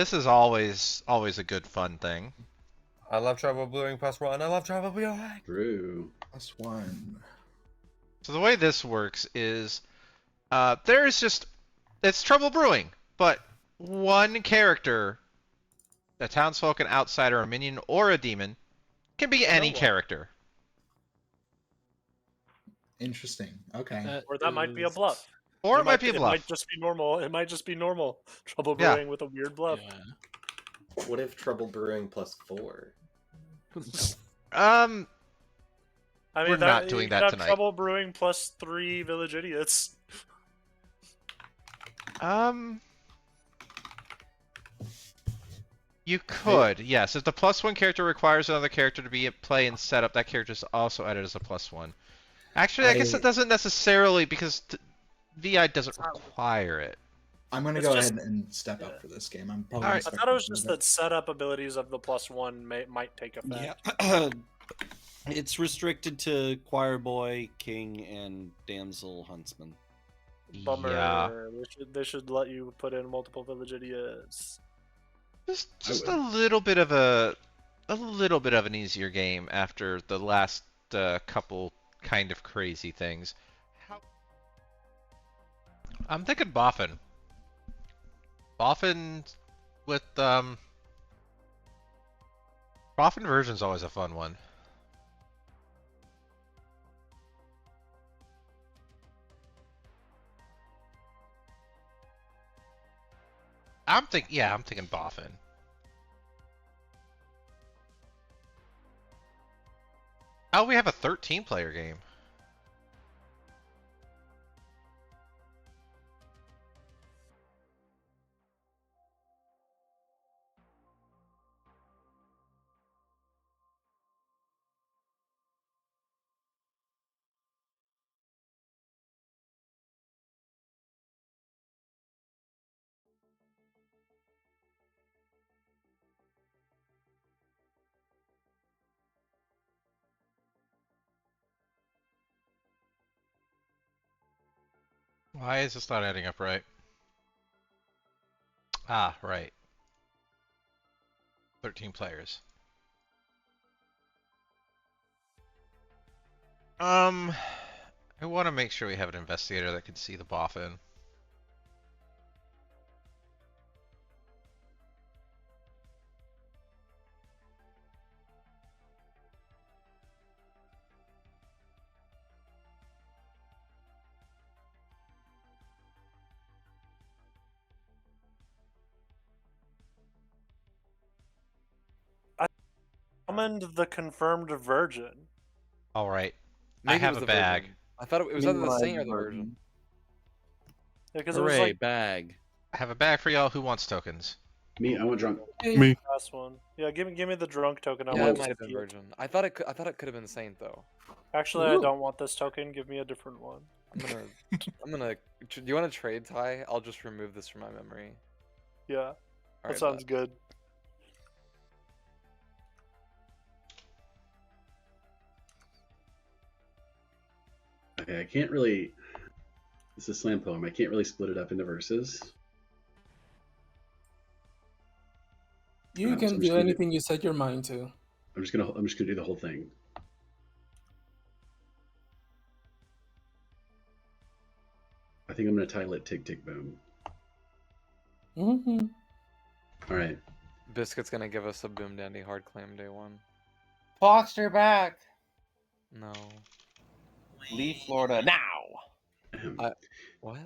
This is always a good fun thing. I love Trouble Brewing +1. I love Trouble Brewing. Brew. +1. So the way this works is it's Trouble Brewing, but one character, a townsfolk, an outsider, a minion, or a demon, can be any character. Interesting. Okay. Or that might be a bluff. Or it might be a It bluff. might just be normal. It might just be normal Trouble Yeah. Brewing with a weird bluff. Yeah. What if Trouble Brewing +4? I mean, We're not doing you that could have tonight. Trouble Brewing +3 Village Idiots. You could, yes. If the +1 character requires another character to be at play and set up, that character is also added as a +1. Actually, I guess it doesn't necessarily, because VI doesn't require it. I'm gonna go ahead and step up for this game. I'm probably. Alright. I thought it was just that setup abilities of the +1 might take effect. Yeah. It's restricted to Choir Boy, King, and Damsel Huntsman. Bummer. Yeah. They should let you put in multiple Village Idiots. Just a little bit of an easier game after the last couple kind of crazy things. I'm thinking Boffin. Boffin with Boffin version's always a fun one. I'm thinking Boffin. Oh, we have a 13-player game. Why is this not adding up right? Ah, right. 13 players. I want to make sure we have an investigator that can see the Boffin. Summoned the confirmed virgin. All right. Maybe I it have was a the bag. Virgin. I thought it was either the saint or the virgin. Yeah, because it was Hooray, like bag. I have a bag for y'all. Who wants tokens? Me, I want drunk. Me. last one. Yeah, give me the drunk token. I Yeah, want it might have been to see it. virgin. I thought it could have been saint though. Actually, I don't want this token. Give me a different one. I'm gonna. Do you want to trade, Ty? I'll just remove this from my memory. Yeah, All that right, sounds good. Okay, I can't really. This is a slam poem. I can't really split it up into verses. You So can I'm just do gonna anything you set your mind to. I'm just gonna do the whole thing. I think I'm gonna title it "Tick Tick Boom." Mm-hmm. All right. Biscuit's gonna give us a boom dandy hard claim day one. Foster back. No. Leave Florida now. What?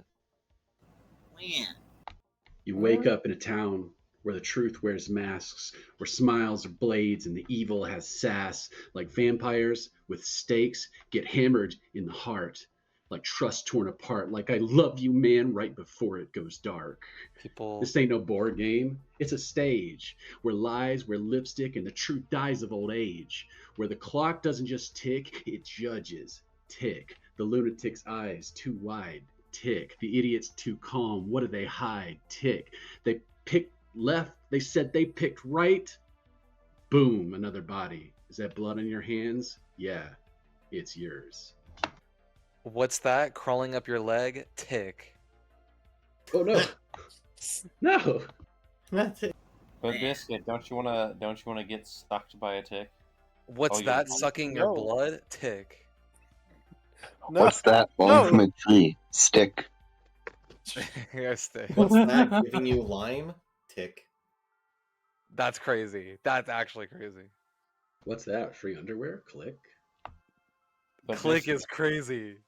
You wake up in a town where the truth wears masks, where smiles are blades and the evil has sass, like vampires with stakes get hammered in the heart, like trust torn apart, like I love you, man, right before it goes dark. People. This ain't no board game. It's a stage where lies wear lipstick and the truth dies of old age, where the clock doesn't just tick, it judges. Tick. The lunatic's eyes too wide. Tick. The idiot's too calm. What do they hide? Tick. They picked left. They said they picked right. Boom. Another body. Is that blood on your hands? Yeah. It's yours. What's that? Crawling up your leg? Tick. Oh no. No. That's it. But Biscuit, don't you wanna get sucked by a tick? What's Oh, you that? want- Sucking No. your blood? Tick. No. What's that? Falling No. from a tree. Stick. Yes, tick. What's that? Giving you lime? Tick. That's crazy. That's actually crazy. What's that? Free underwear? Click. But Click Biscuit, is crazy.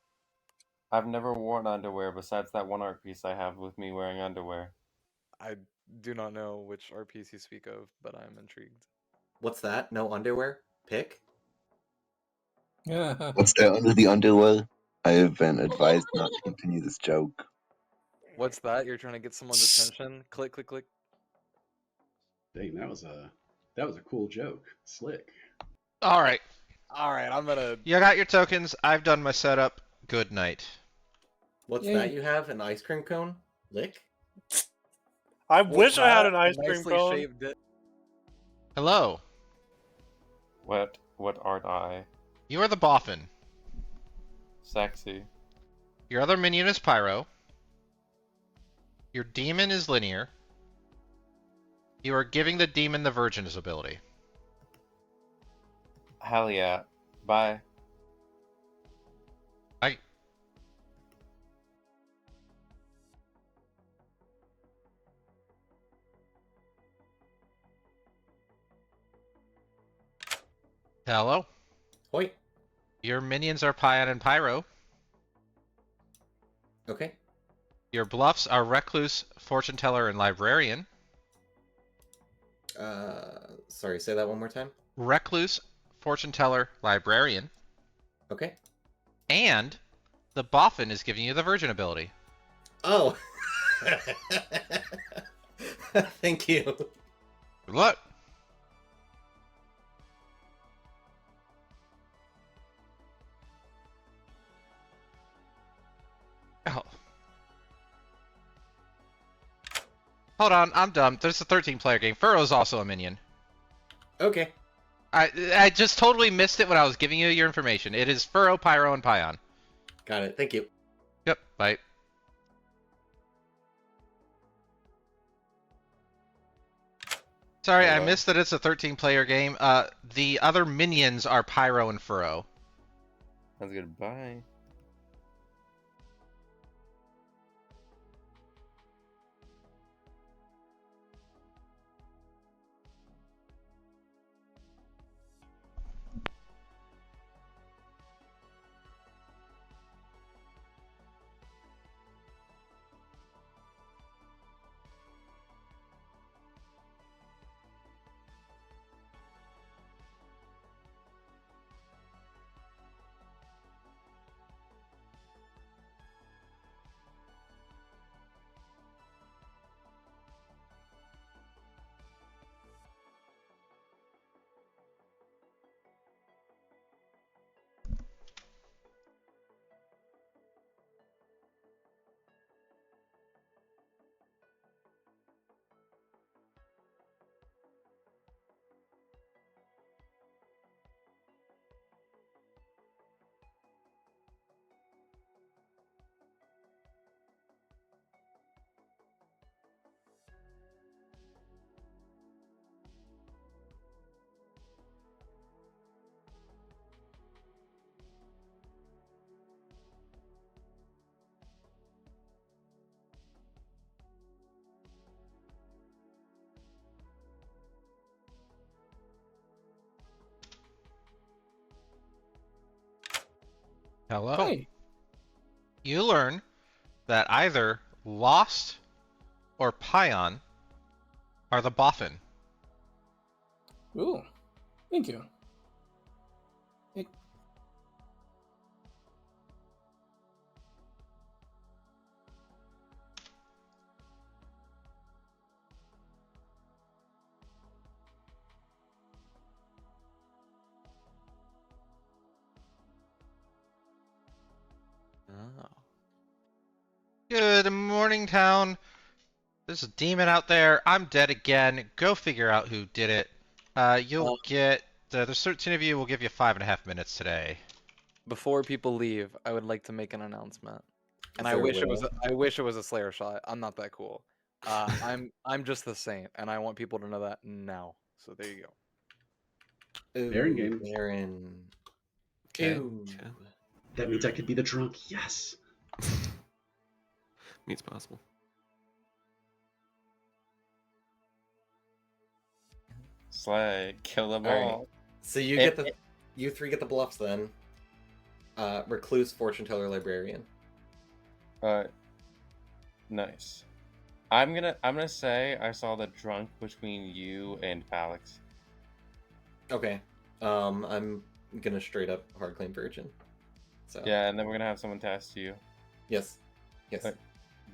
I've never worn underwear besides that one art piece I have with me wearing underwear. I do not know which art piece you speak of, but I'm intrigued. What's that? No underwear? Pick? Yeah. What's that under the underwear? I have been advised not to continue this joke. What's that? You're trying to get someone's attention? Click, click, click. Dang, that was a cool joke. Slick. All right. All right, I'm gonna. You got your tokens. I've done my setup. Good night. What's Yay. that you have? An ice cream cone? Lick? I What's wish I had that? an ice A cream nicely cone. shaved dick. Hello. What art I? You are the Boffin. Sexy. Your other minion is Pyro. Your demon is Linear. You are giving the demon the Virgin's ability. Hell yeah. Bye. Hello. Hoi. Your minions are Pion and Pyro. Okay. Your bluffs are Recluse, Fortune Teller, and Librarian. Sorry, say that one more time. Recluse, Fortune Teller, Librarian. Okay. And the Boffin is giving you the Virgin ability. Oh. Thank you. Good luck. Oh. Hold on, I'm dumb. There's a 13-player game. Furrow's also a minion. Okay. I just totally missed it when I was giving you your information. It is Furrow, Pyro, and Pion. Got it. Thank you. Yep, bye. Sorry, I Hello? missed that it's a 13-player game. The other minions are Pyro and Furrow. Sounds good. Bye. Hello. Hey. You learn that either Lost or Pion are the Boffin. Ooh. Thank you. Hey. Oh. Good morning, town. There's a demon out there. I'm dead again. Go figure out who did it. You'll get... there's 13 of you. We'll give you 5.5 minutes today. Before people leave, I would like to make an announcement. And Is I there a wish it was whale? I wish it was a Slayer shot. I'm not that cool. I'm just the saint, and I want people to know that now. So there you go. Ooh, Baron game. Baron. Okay. Ew. Okay. That means I could be the drunk. Yes. Means possible. Slay, kill them All all. right. So you It- get the you three get the bluffs then. Recluse, fortune teller, librarian. Nice. I'm gonna say I saw the drunk between you and Palix. Okay. I'm gonna straight up hard claim virgin. So Yeah, and then we're gonna have someone test you. yes, yes. Okay.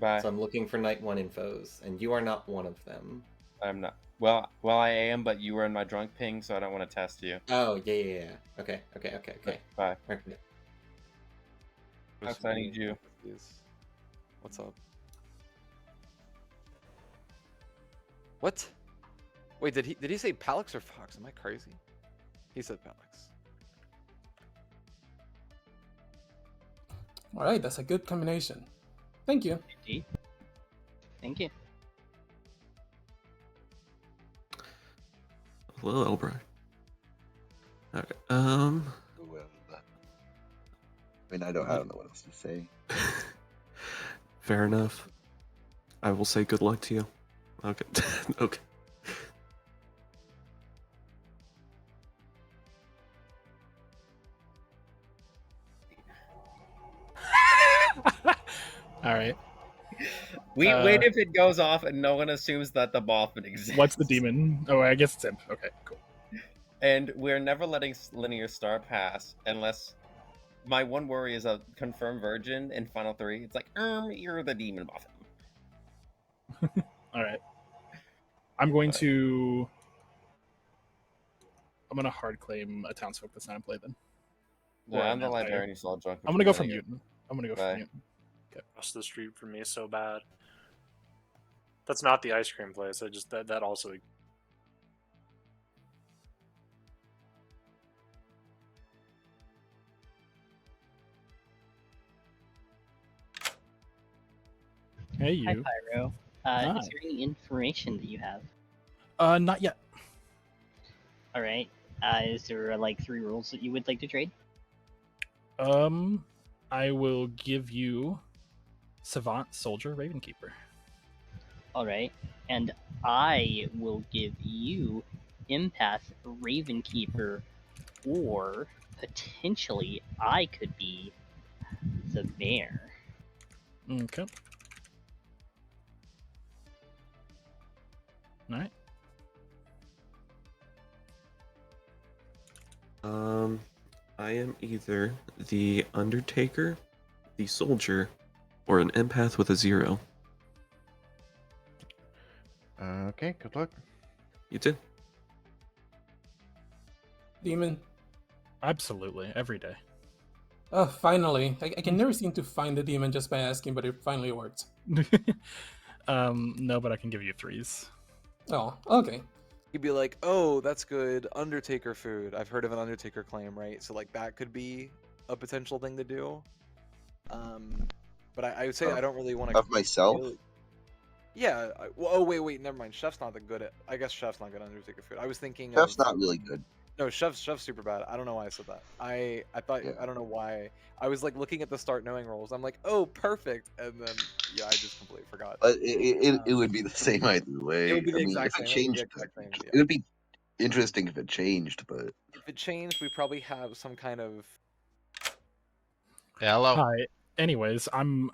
Bye. So I'm looking for night one infos, and you are not one of them. I'm not. Well, I am, but you were in my drunk ping, so I don't want to test you. Oh yeah. Okay. Bye. Okay. Fox, I need you. What's up? What? Wait, did he say Palix or Fox? Am I crazy? He said Palix. All right, that's a good combination. Thank you. Indeed. Thank you. Hello, Elbry. Okay. Well, I mean, I don't know what else to say. Fair enough. I will say good luck to you. Okay. Okay. All right. Wait if it goes off and no one assumes that the boffin exists. What's the demon? Oh, I guess it's imp. Okay, cool. And we're never letting linear star pass unless my one worry is a confirmed virgin in final 3. It's like, you're the demon boffin. All right. I'm going to hard claim a townsfolk that's not in play then. Yeah, I'm the librarian you saw drunk. I'm gonna go for mutant. I'm gonna go for mutant. Okay. Across the street from me so bad. That's not the ice cream place. I just that also. Hey, you. Hi, Pyro. Hi. Is there any information that you have? Not yet. All right. Is there like 3 rules that you would like to trade? I will give you Savant, Soldier, Ravenkeeper. All right. And I will give you Empath, Ravenkeeper, or potentially I could be the Bear. Okay. All right. I am either the Undertaker, the Soldier, or an empath with a 0. Okay, good luck. You did. Demon. Absolutely, every day. Oh, finally. I can never seem to find the demon just by asking, but it finally worked. No, but I can give you 3s. Oh, okay. He'd be like, "Oh, that's good. Undertaker food. I've heard of an Undertaker claim, right? So like that could be a potential thing to do." But I would say I don't really want to. Of myself? Yeah. Oh wait. Never mind. Chef's not that good at. I guess Chef's not good at Undertaker food. I was thinking. Chef's of, not really good. No, Chef's super bad. I don't know why I said that. I thought I don't know why. I was like looking at the start knowing rolls. I'm like, oh, perfect, and then yeah, I just completely forgot. But it would be the same either way. It would be the I mean, exact if it same. changed, Yeah. it would be interesting if it changed, but If it changed, we probably have some kind of. Yeah, hello. Hi. Anyways, I'm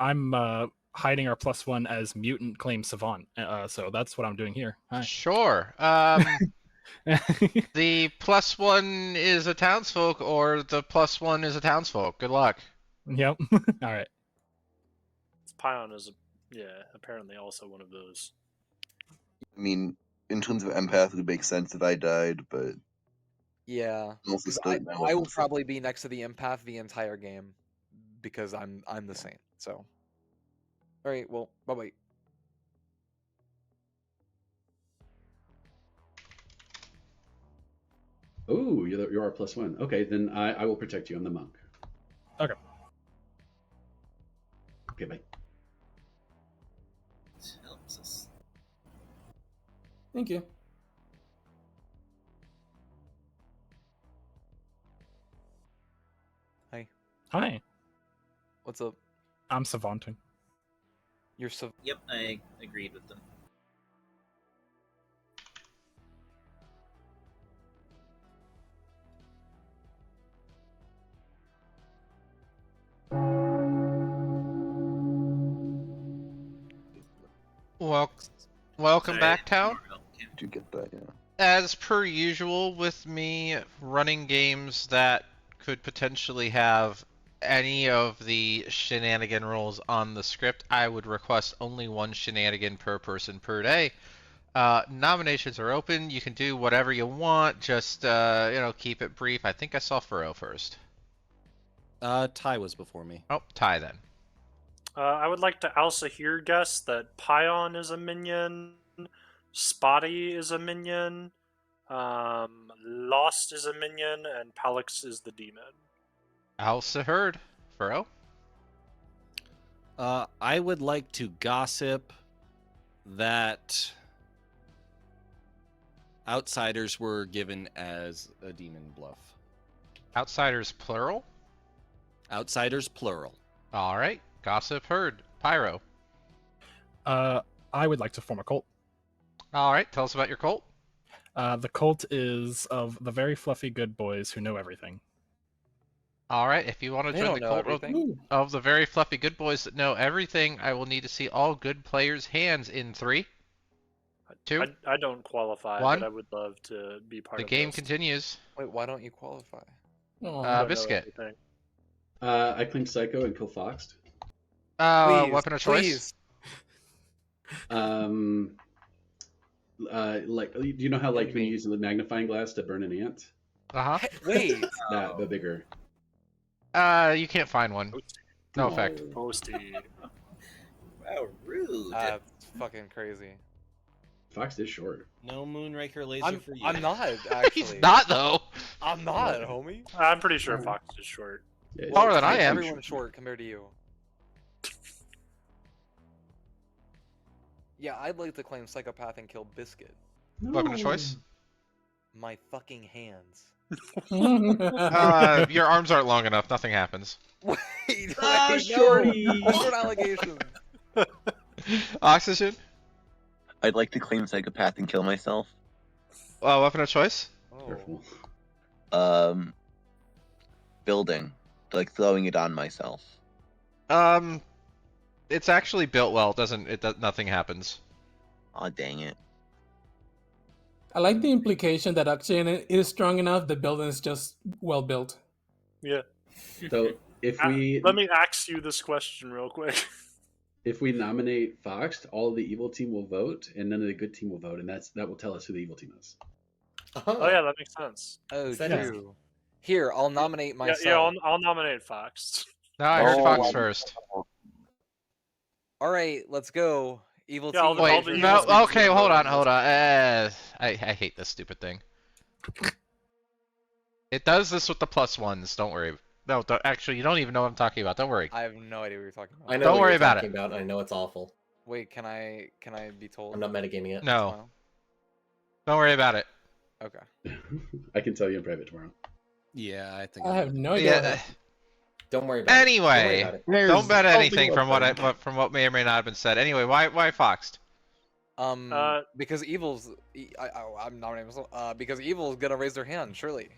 hiding our +1 as mutant claim savant. So that's what I'm doing here. Hi. Sure. The +1 is a townsfolk, or the +1 is a townsfolk. Good luck. Yep. All right. Pion is, apparently also one of those. I mean, in terms of empath, it would make sense if I died, but Yeah, also 'cause still, I will probably be next to the empath the entire game because I'm the saint. So, all right, well, bye. Oh, you are +1. Okay, then I will protect you. I'm the monk. Okay. Okay, bye. Thank you. Hi. What's up? I'm savanting. You're so. Yep, I agreed with them. Welcome back, Town. Did you get that? Yeah. As per usual with me running games that could potentially have any of the shenanigan rules on the script, I would request only one shenanigan per person per day. Nominations are open. You can do whatever you want. Just keep it brief. I think I saw Furrow first. Ty was before me. Oh, Ty then. I would like to also here guess that Pion is a minion, Spotty is a minion, Lost is a minion, and Palix is the demon. Also heard. Furrow? I would like to gossip that outsiders were given as a demon bluff. Outsiders plural? Outsiders plural. All right. Gossip heard. Pyro? I would like to form a cult. All right. Tell us about your cult. The cult is of the very fluffy good boys who know everything. All right. If you want to join the cult of the very fluffy good boys that know everything, I will need to see all good players' hands in 3, 2. I don't qualify, 1. but I would love to be part The of game this. continues. Wait, why don't you qualify? Biscuit. I claim Psycho and kill Foxed. Weapon of choice. Like, do you know how like when you use the magnifying glass to burn an ant? Wait. That, but bigger. You can't find one. No effect. Posty. Wow, rude. That's fucking crazy. Fox is short. No Moonraker laser for you. I'm not actually. He's not though. I'm not, homie. I'm pretty sure Fox is short. Yeah, Taller than I am. Everyone's short compared to you. Yeah, I'd like to claim Psychopath and kill Biscuit. Weapon of choice. My fucking hands. Your arms aren't long enough. Nothing happens. Wait, shorty. Short allegations. Oxygen. I'd like to claim Psychopath and kill myself. Weapon of choice. Building. Like throwing it on myself. It's actually built well. Nothing happens. Aw, dang it. I like the implication that oxygen is strong enough. The building is just well built. Yeah. So if we let me ask you this question real quick. If we nominate Fox, all of the evil team will vote, and none of the good team will vote, and that will tell us who the evil team is. Oh yeah, that makes sense. Oh, true. Here, I'll nominate myself. Yeah, I'll nominate Fox. No, I heard Fox first. All right, let's go. Evil Yeah, team. Wait, no. Okay, hold on. I hate this stupid thing. It does this with the +1s. Don't worry. No, actually, you don't even know what I'm talking about. Don't worry. I have no idea what you're talking about. I know Don't what worry you're about talking it. About. I know it's awful. Wait, can I be told? I'm not metagaming it. No. Don't worry about it. Okay. I can tell you in private tomorrow. Yeah, I think. I have no idea. Yeah. Don't worry about it. Anyway, don't bet anything from what may or may not have been said. Anyway, why Foxed? Because Evil's. I'm nominating myself. Because Evil's gonna raise their hand, surely.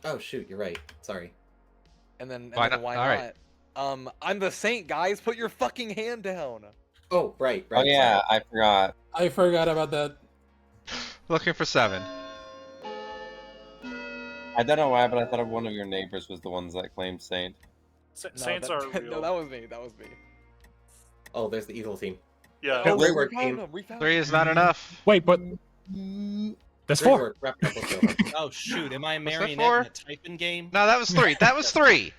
Oh shoot, you're right. Sorry. And then Why not? why All not? right. I'm the saint, guys. Put your fucking hand down. Oh, right. Oh yeah, I forgot. I forgot about that. Looking for 7. I don't know why, but I thought one of your neighbors was the ones that claimed Saint. Saints are real. No, that was me. That was me. Oh, there's the evil team. Yeah. Oh, great we work, found team. him. We found 3 him. is not enough. Wait, but there's Great 4. work. Wrap it up. Let's go. Oh shoot, am I a Was that marionette 4? in a typing game? No, that was 3. That was 3.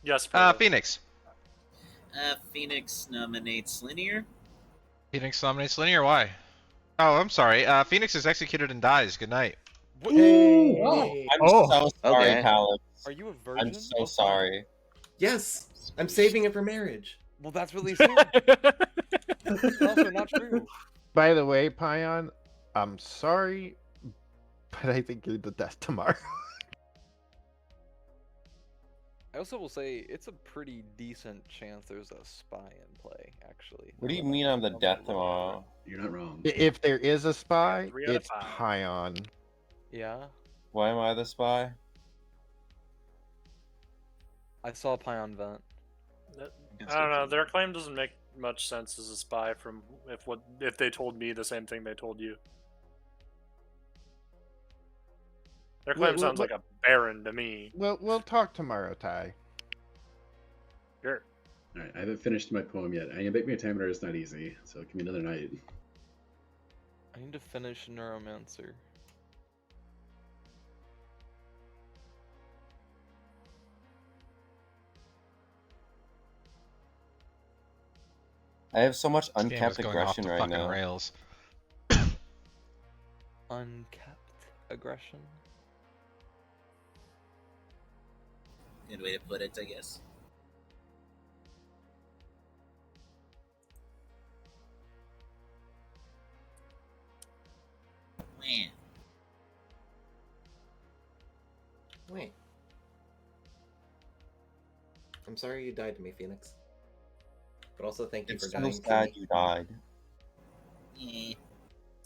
Yes. Phoenix. Phoenix nominates Linear. Phoenix nominates Linear. Why? Oh, I'm sorry. Phoenix is executed and dies. Good night. Hey. I'm so sorry, Okay. Palix. Are you a virgin? I'm so sorry. Yes, I'm saving it for marriage. Well, that's really sad. That's also not true. By the way, Pion, I'm sorry, but I think you're the death tomorrow. I also will say it's a pretty decent chance there's a spy in play, actually. What do you mean I'm the death tomorrow? You're not wrong. If there is a spy, 3 out of it's 5. Pion. Yeah? Why am I the spy? I saw a Pion vent. I don't know. Their claim doesn't make much sense as a spy from if they told me the same thing they told you. Their claim sounds like a baron to me. We'll talk tomorrow, Ty. Sure. All right, I haven't finished my poem yet. I make me a timer. It's not easy, so give me another night. I need to finish Neuromancer. I have so much This game is uncapped going off aggression the right fucking now. rails. Uncapped aggression? Good way to put it, I guess. Man. Wait. I'm sorry you died to me, Phoenix. But also thank you It's for so dying to sad me. you died.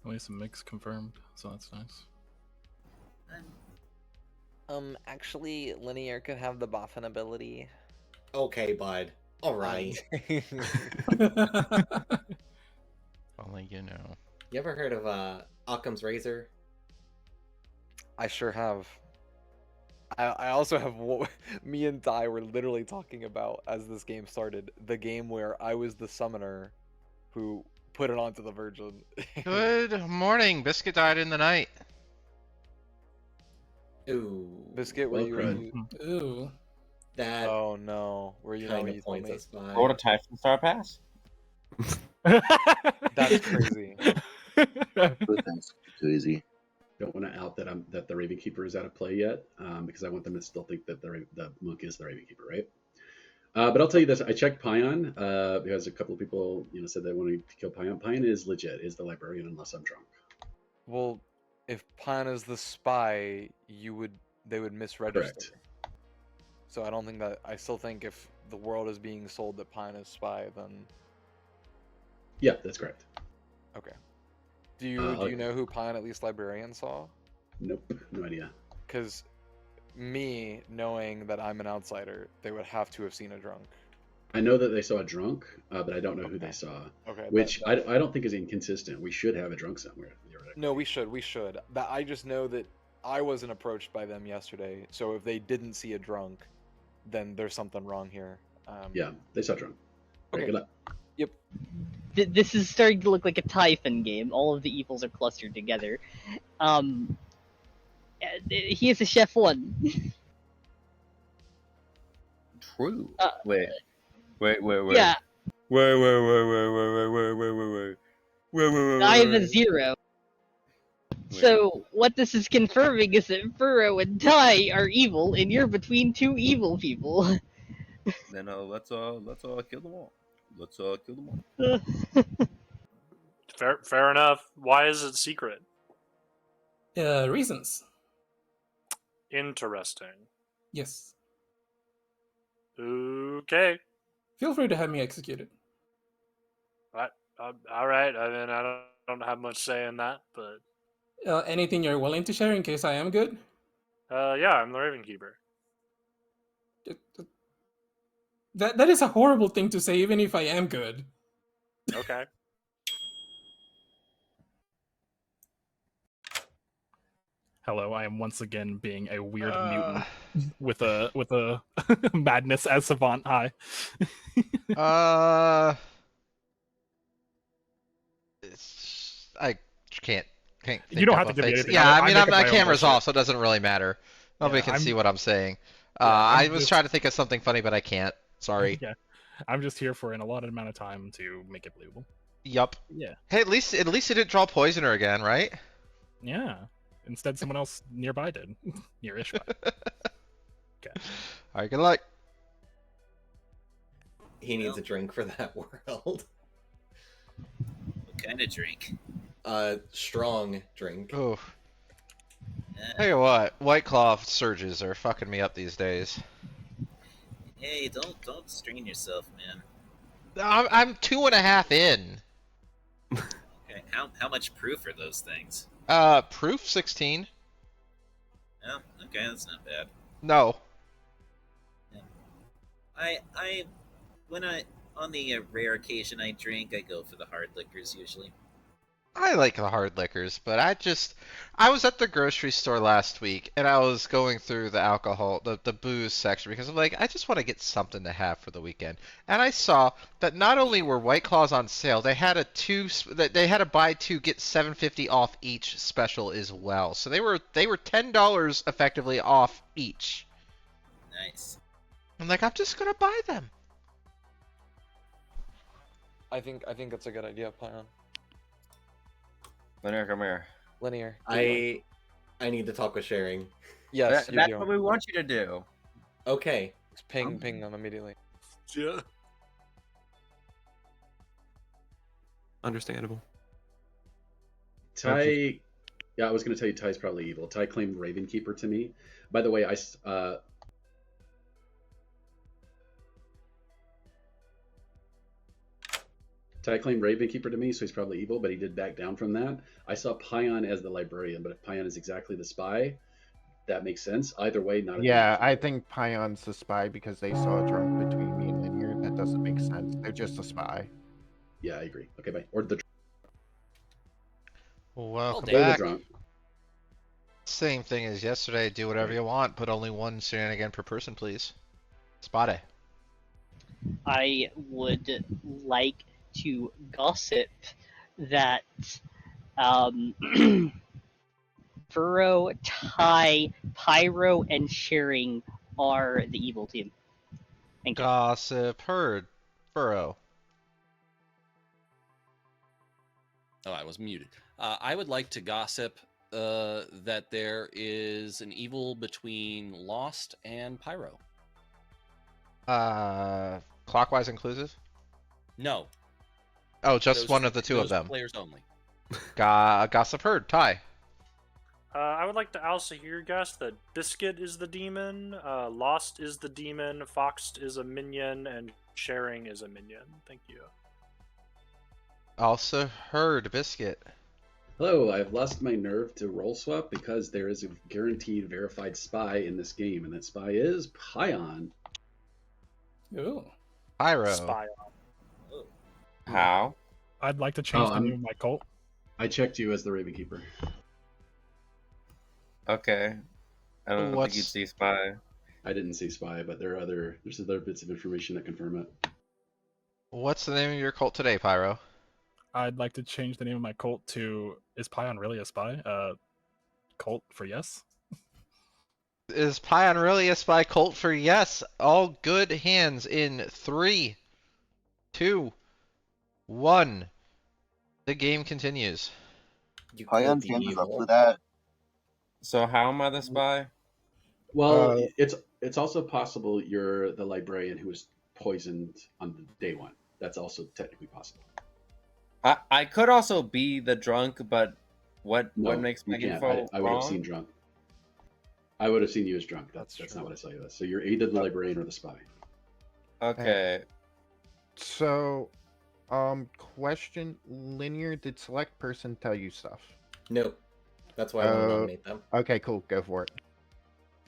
At least a mix confirmed, so that's nice. Actually, Linear could have the Boffin ability. Okay, bud. Alright. Only you know. You ever heard of Occam's Razor? I sure have. I also have what me and Ty were literally talking about as this game started. The game where I was the summoner who put it onto the Virgin. Good morning. Biscuit died in the night. Ooh. Biscuit, were Well, you? crud. Ooh. That Oh no, were you? kind What of you told points me? us by. Roll a Typhon Star Pass. That's crazy. That's too easy. Don't want to out that the Raven Keeper is out of play yet, because I want them to still think that the monk is the Raven Keeper, right? But I'll tell you this: I checked Pion because a couple of people, said they wanted to kill Pion. Pion is legit, is the librarian, unless I'm drunk. Well, if Pine is the spy, they would misregister. Correct. So I don't think that. I still think if the world is being sold that Pine is spy, then Yeah, that's correct. okay. Do you know who Pine at least librarian saw? Nope, no idea. Because me knowing that I'm an outsider, they would have to have seen a drunk. I know that they saw a drunk, but I don't know who they saw. Okay, Which I don't think is inconsistent. We should have a drunk somewhere. No, we should. But I just know that I wasn't approached by them yesterday. So if they didn't see a drunk, then there's something wrong here. Yeah, they saw drunk. Okay, good luck. Yep. This is starting to look like a Typhon game. All of the evils are clustered together. He is a chef one. True. Wait. Wait. Yeah. Wait. I have a 0. So what this is confirming is that Furrow and Ty are evil, and you're between two evil people. Then let's kill them all. Let's kill them all. Fair enough. Why is it secret? Reasons. Interesting. Yes. Okay. Feel free to have me executed. All right. I mean, I don't have much say in that, but Anything you're willing to share in case I am good? yeah, I'm the Raven Keeper. That is a horrible thing to say, even if I am good. Okay. Hello, I am once again being a weird mutant with a madness as savant. Hi. I can't. Think You don't of have a to give me fix. anything. Yeah, I mean, make up I my own can't bullshit. resolve, so it doesn't really matter. Nobody Yeah, can see what I'm saying. I'm I was just- trying to think of something funny, but I can't. Sorry. Yeah, I'm just here for an allotted amount of time to make it believable. Yup. Yeah. Hey, at least it didn't draw Poisoner again, right? Yeah. Instead, someone else nearby did. Near-ish. Okay. All right. Good luck. He needs a drink for that world. kind of drink? Strong drink. Oh. Tell you what, White Claw surges are fucking me up these days. Hey, don't strain yourself, man. I'm 2.5 in. Okay, how much proof are those things? Proof 16. Oh, okay, that's not bad. No. When I on the rare occasion I drink, I go for the hard liquors usually. I like the hard liquors, but I was at the grocery store last week and I was going through the alcohol, the booze section because I'm like, I just want to get something to have for the weekend. And I saw that not only were White Claws on sale, they had a buy two get $7.50 off each special as well. So they were $10 effectively off each. Nice. I'm like, I'm just gonna buy them. I think that's a good idea, Pion. Linear, come here. Linear. I need to talk with Sharing. Yes, that's what we want you to do. Okay. Just ping them immediately. Yeah. Understandable. Ty, yeah, I was going to tell you Ty's probably evil. Ty claimed Ravenkeeper to me. By the way, Ty claimed Ravenkeeper to me, so he's probably evil, but he did back down from that. I saw Pion as the librarian, but if Pion is exactly the spy, that makes sense. Either way, not a Yeah, I think Pion's the spy because they saw a drunk between me and Linear. That doesn't make sense. They're just a spy. Yeah, I agree. Okay, bye. Or the Welcome Or the back. drunk. Same thing as yesterday. Do whatever you want. Put only one shenanigan per person, please. Spot it. I would like to gossip that Furrow, Ty, Pyro, and Sharing are the evil team. Thank you. Gossip heard. Furrow. Oh, I was muted. I would like to gossip that there is an evil between Lost and Pyro. Clockwise inclusive? No. Oh, just Those- one of the two of those them. Players only. Gossip heard. Ty. I would like to also hear guess that Biscuit is the demon, Lost is the demon, Fox is a minion, and Sharing is a minion. Thank you. Also heard. Biscuit. Hello, I've lost my nerve to roll swap because there is a guaranteed verified spy in this game, and that spy is Pion. Ooh. Pyro. Spy on. How? I'd like to change the name of my cult. I checked you as the Ravenkeeper. Okay. I don't think you'd see spy. I didn't see spy, but there's other bits of information that confirm it. What's the name of your cult today, Pyro? I'd like to change the name of my cult to Is Pion Really a Spy? Cult for yes. Is Pion really a spy? Cult for yes. All good hands in 3, 2, 1. The game continues. Pion's hands up for that. So how am I the spy? Well, it's also possible you're the librarian who was poisoned on day one. That's also technically possible. I could also be the drunk, but what makes my you can't. info I would have wrong? seen drunk. I would have seen you as drunk. That's not what I saw you as. So you're either the librarian or the spy. Okay. So, question: Linear, did select person tell you stuff? Nope. That's why I want to nominate them. Okay, cool. Go for it.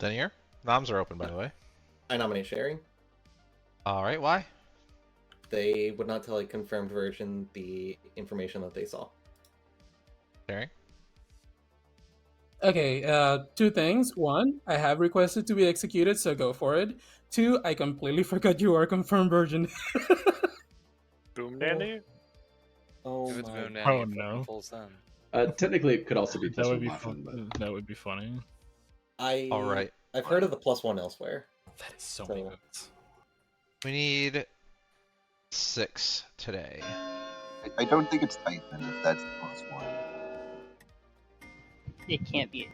Linear? Noms are open, by the way. I nominate Sharing. All right, why? They would not tell a confirmed version the information that they saw. Sharing? Okay, two things. One, I have requested to be executed, so go for it. Two, I completely forgot you are a confirmed virgin. Boom Dandy? Oh, If it's my Moon God. Nanny, Oh, fucking no. full sun. Technically, it could also be That plus would one be muffin, fun. but That would be funny. All right. I've heard of the +1 elsewhere. That is so many votes. We need 6 today. I don't think it's tight then if that's the +1. It can't be.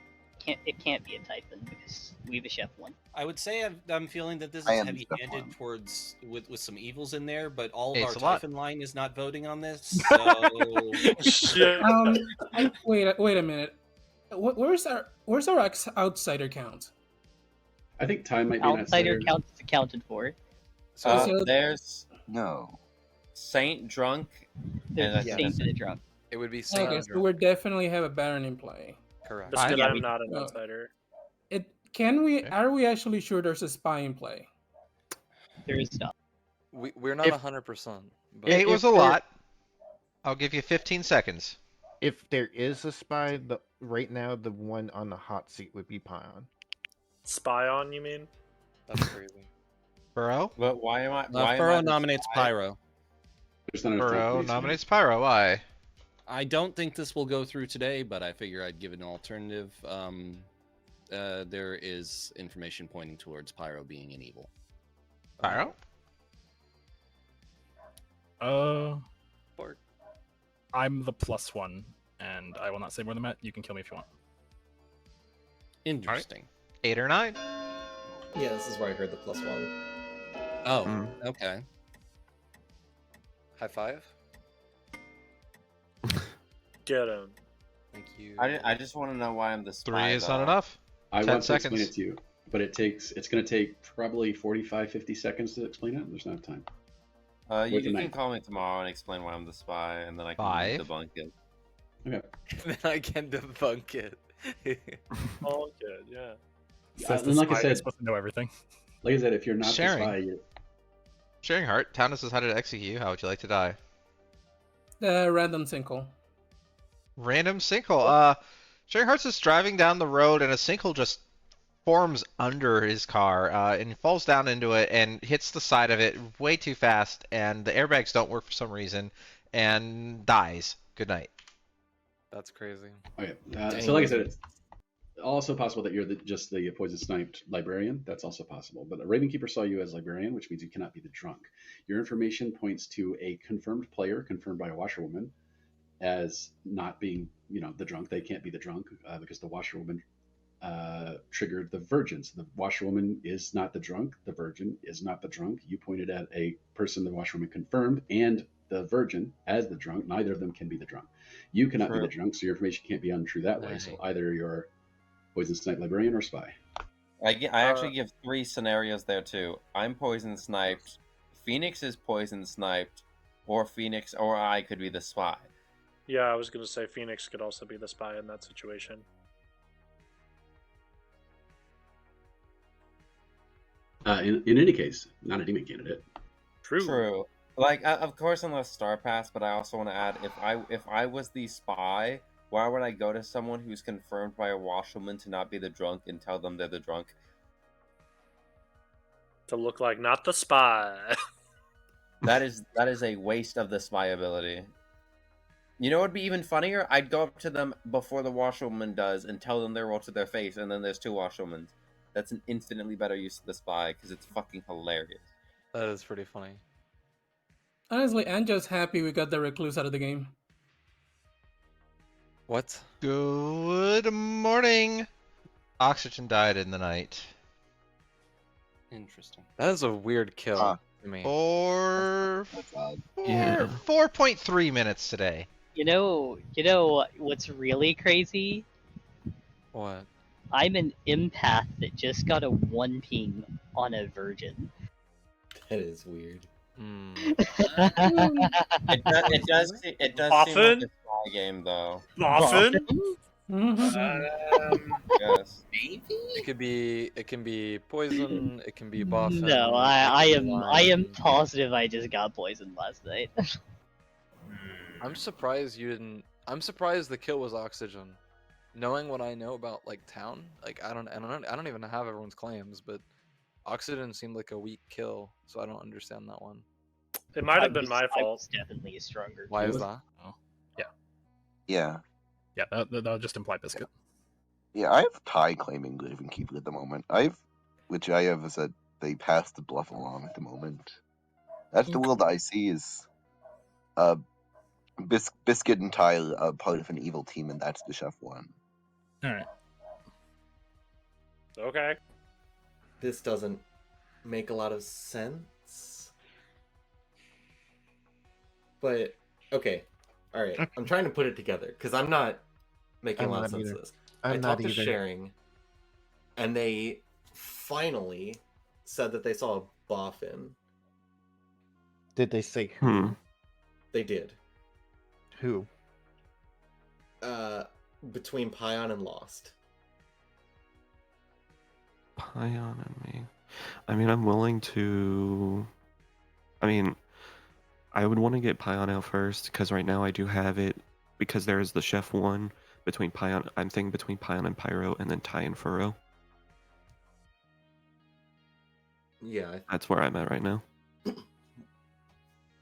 it can't be a Typhon because we have a chef one. I would say I'm feeling that this I is am heavy-handed Stefan. towards with some evils in there, but all of Hey, our it's a lot. Typhon line is not voting on this, so Shit. Wait a minute. Where's our outsider count? I think time might be an Outsider outsider. count is accounted for. So- There's No. Saint Drunk. There's and I a think Saint that's and a it. drunk. It would be Saint Okay, and so Drunk. we definitely have a Baron in play. Correct. Biscuit, Yeah, I'm we- not an uh, outsider. Are we actually sure there's a spy in play? There is not. We're not 100%. But 8 was a If there- lot. I'll give you 15 seconds. If there is a spy, right now the one on the hot seat would be Pion. Spy on, you mean? That's crazy. Burrow? But why am I? Why am Furrow I the nominates spy? Pyro. There's not enough time Burrow for these nominates Pyro. Why? I don't think this will go through today, but I figure I'd give an alternative. There is information pointing towards Pyro being an evil. Pyro? I'm the +1, and I will not say more than that. You can kill me if you want. Interesting. 8 or 9? Yeah, this is where I heard the +1. Oh, okay. High five. Get him. Thank you. I just want to know why I'm the spy. 3 is not though. enough. I 10 want to explain seconds. it to you, but it's going to take probably 45, 50 seconds to explain it. There's not time. You Where's the can knife? call me tomorrow and explain why I'm the spy, and then I can 5. debunk it. Okay. Then I can debunk it. All good, yeah. Says the and like I spy said, is supposed to know everything. Like I said, if you're not Sharing. the spy, you're... Sharing Heart. Town has decided to execute. How would you like to die? The random sinkhole. Random sinkhole. Sharing Heart's is driving down the road and a sinkhole just forms under his car and he falls down into it and hits the side of it way too fast and the airbags don't work for some reason and dies. Good night. That's crazy. Okay. So like I said, it's also possible that you're just the poison sniped librarian. That's also possible. But the Ravenkeeper saw you as librarian, which means you cannot be the drunk. Your information points to a confirmed player, confirmed by a washerwoman, as not being, the drunk. They can't be the drunk because the washerwoman triggered the virgin. So the washerwoman is not the drunk. The virgin is not the drunk. You pointed at a person the washerwoman confirmed and the virgin as the drunk. Neither of them can be the drunk. You cannot be the drunk, so your information can't be untrue that way. So either you're poison snipe librarian or spy. I actually give 3 scenarios there too. I'm poison sniped, Phoenix is poison sniped, or Phoenix or I could be the spy. Yeah, I was gonna say Phoenix could also be the spy in that situation. In any case, not a demon candidate. True. Like, of course, unless Star Pass, but I also want to add, if I was the spy, why would I go to someone who's confirmed by a washerwoman to not be the drunk and tell them they're the drunk? To look like not the spy. That is a waste of the spy ability. You know what would be even funnier? I'd go up to them before the washerwoman does and tell them their role to their face, and then there's 2 washerwomen. That's an infinitely better use of the spy, because it's fucking hilarious. That is pretty funny. Honestly, I'm just happy we got the recluse out of the game. What? Good morning. Oxygen died in the night. Interesting. That is a weird kill to me. 4.3 minutes today. You know what's really crazy? What? I'm an empath that just got a 1 ping on a virgin. That is weird. It does seem like a spy game, though. Often? Yes. Maybe? It can be poison, it can be boffin. No, I am positive I just got poisoned last night. I'm surprised you didn't. I'm surprised the kill was oxygen. Knowing what I know about like town, like I don't even have everyone's claims, but oxygen seemed like a weak kill, so I don't understand that one. It might have been my I fault. was definitely stronger. Why is that? Oh, yeah. Yeah. Yeah, that'll just imply biscuit. Yeah, I have Ty claiming Ravenkeeper at the moment. Which I have said they pass the bluff along at the moment. That's the world I see is Biscuit and Ty are part of an evil team, and that's the chef one. All right. Okay. This doesn't make a lot of sense. But okay, all right. I'm trying to put it together because I'm not making I'm a lot of not sense either. of this. I'm I not talked to either. Sharing, and they finally said that they saw a boffin. Did they say who? They did. Who? Between Pion and Lost. Pion and me. I mean, I'm willing to. I mean, I would want to get Pion out first because right now I do have it because there is the chef one between Pion. I'm thinking between Pion and Pyro, and then Ty and Furrow. Yeah, That's where I'm at right now.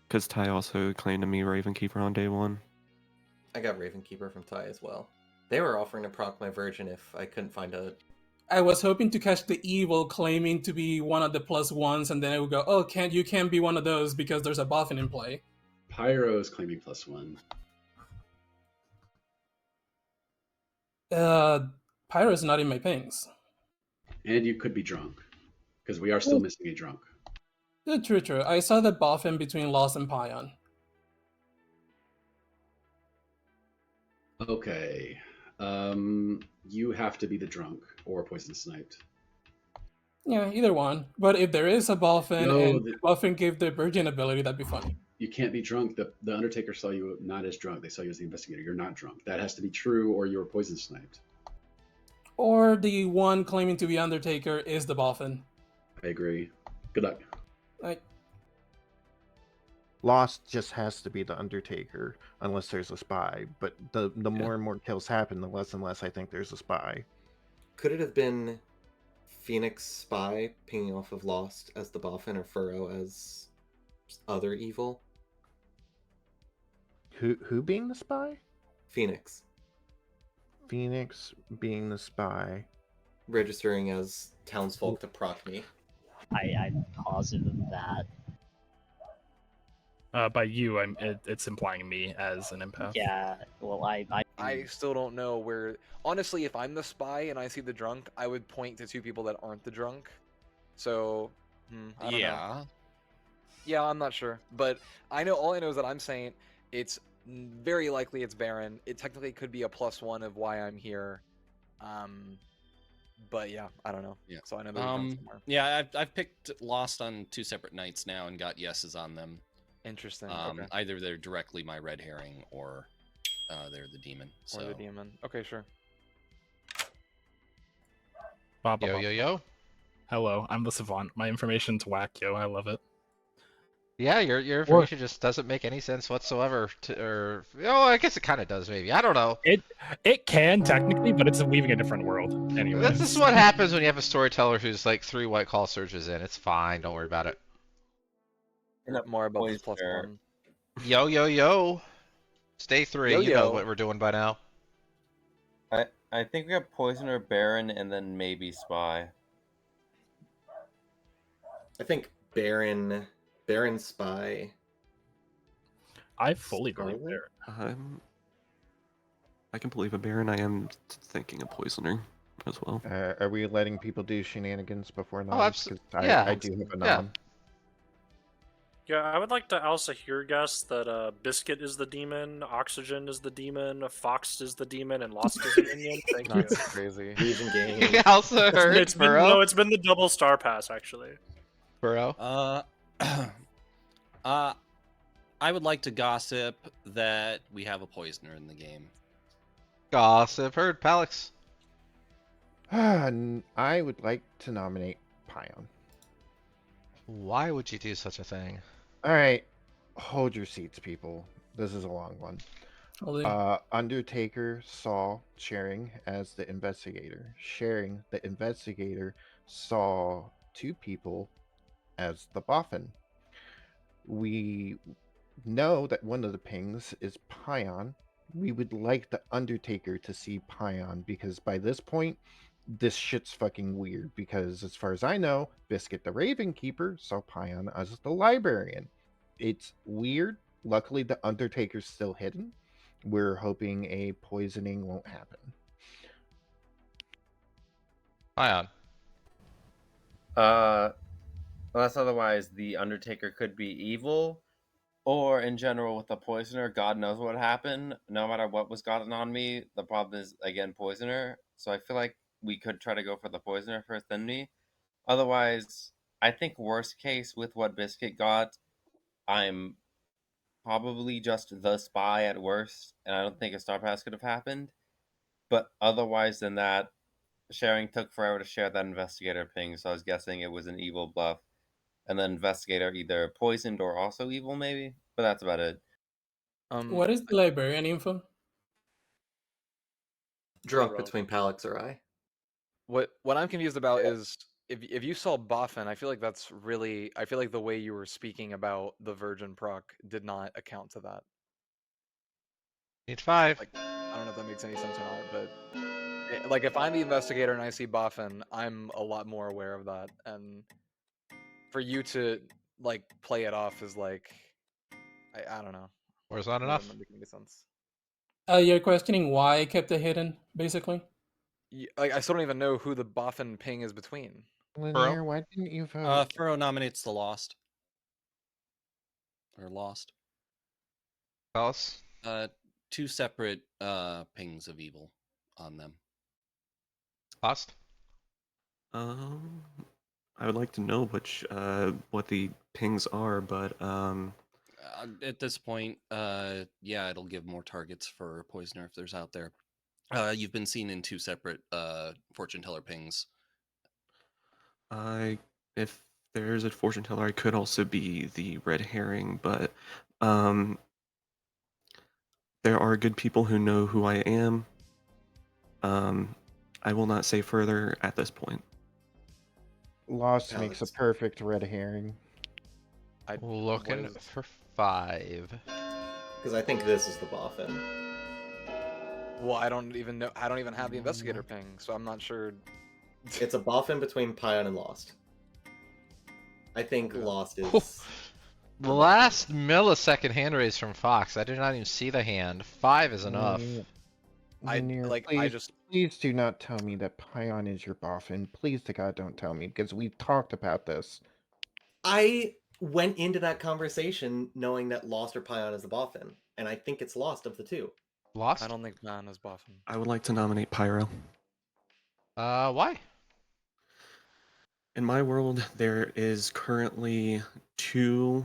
Because Ty also claimed to me Ravenkeeper on day one. I got Ravenkeeper from Ty as well. They were offering to proc my Virgin if I couldn't find a. I was hoping to catch the evil claiming to be one of the +1s, and then I would go, "Oh, you can't be one of those because there's a boffin in play." Pyro is claiming +1. Pyro is not in my pings. And you could be drunk, because we are still missing a drunk. True. I saw the boffin between Lost and Pion. Okay. You have to be the drunk or poison sniped. Yeah, either one. But if there is a boffin No, and the boffin gave the virgin ability, that'd be funny. You can't be drunk. The Undertaker saw you not as drunk. They saw you as the investigator. You're not drunk. That has to be true, or you were poison sniped. Or the one claiming to be Undertaker is the boffin. I agree. Good luck. Lost just has to be the Undertaker unless there's a spy. But the more and more kills happen, the less and less I think there's a spy. Could it have been Phoenix Spy pinging off of Lost as the boffin, or Furrow as other evil? Who being the spy? Phoenix. Phoenix being the spy. Registering as townsfolk to proc me. I'm positive of that. By you, it's implying me as an empath. Yeah, well, I still don't know where. Honestly, if I'm the spy and I see the drunk, I would point to two people that aren't the drunk. So, I don't know. Yeah, I'm not sure, but all I know is that I'm saying it's very likely it's Baron. It technically could be a +1 of why I'm here. But yeah, I don't know. Yeah. So I know there's somewhere. Yeah, I've picked Lost on 2 separate nights now and got yeses on them. Interesting. Okay. Either they're directly my red herring or they're the demon. So. Or the demon. Okay, sure. Yo. Hello, I'm the Savant. My information's whack, yo. I love it. Yeah, your information just doesn't make any sense whatsoever. I guess it kind of does, maybe. I don't know. It can technically, but it's weaving a different world. Anyway, This is what happens when you have a storyteller who's like 3 white call surges in. It's fine. Don't worry about it. More about this +1. Yo. Stay 3. You know Yo-yo. what we're doing by now. I think we got Poisoner, Baron, and then maybe Spy. I think Baron, Spy. I fully believe Baron. I can believe a Baron. I am thinking a Poisoner as well. Are we letting people do shenanigans before noms? absolutely. Yeah. I do have a nom. Yeah, I would like to also hear guess that Biscuit is the demon, Oxygen is the demon, Fox is the demon, and Lost is the minion. Thank you. That's crazy. Reason game. You also heard It's been, Burrow. no, it's been the double star pass actually. Burrow. I would like to gossip that we have a poisoner in the game. Gossip heard. Palix. I would like to nominate Pion. Why would you do such a thing? All right, hold your seats, people. This is a long one. Undertaker saw Sharing as the investigator. Sharing, the investigator, saw 2 people as the boffin. We know that one of the pings is Pion. We would like the Undertaker to see Pion because by this point, this shit's fucking weird because as far as I know, Biscuit the Raven Keeper saw Pion as the librarian. It's weird. Luckily, the Undertaker's still hidden. We're hoping a poisoning won't happen. Pion. Unless otherwise the Undertaker could be evil, or in general with the Poisoner, God knows what happened. No matter what was gotten on me, the problem is again Poisoner. So I feel like we could try to go for the Poisoner first, then me. Otherwise, I think worst case with what Biscuit got, I'm probably just the spy at worst, and I don't think a Star Pass could have happened. But otherwise than that, sharing took forever to share that investigator ping, so I was guessing it was an evil bluff. And then investigator either poisoned or also evil, maybe. But that's about it. What is the librarian info? Drunk between Palix or I. What I'm confused about is if you saw Boffin, I feel like that's really I feel like the way you were speaking about the Virgin proc did not account to that. Need 5. Like, I don't know if that makes any sense or not, but like if I'm the investigator and I see Boffin, I'm a lot more aware of that, and for you to like play it off as like I don't know. Or is not That enough? doesn't make any sense. You're questioning why I kept it hidden, basically. Like I still don't even know who the Boffin ping is between. Linear, why didn't you vote? Furrow nominates the Lost. Or Lost. Else? Two separate pings of evil on them. Lost? I would like to know what the pings are, but At this point, yeah, it'll give more targets for Poisoner if there's out there. You've been seen in two separate fortune teller pings. If there's a fortune teller, I could also be the red herring, but there are good people who know who I am. I will not say further at this point. Lost makes a perfect red herring. Looking for 5. Because I think this is the Boffin. Well, I don't even know. I don't even have the investigator ping, so I'm not sure. It's a Boffin between Pion and Lost. I think Lost is. The last millisecond hand raise from Fox. I did not even see the hand. 5 is enough. Linear, please do not tell me that Pion is your Boffin. Please to God, don't tell me, because we've talked about this. I went into that conversation knowing that Lost or Pion is the Boffin, and I think it's Lost of the two. Lost? I don't think Pion is Boffin. I would like to nominate Pyro. Why? In my world, there is currently two.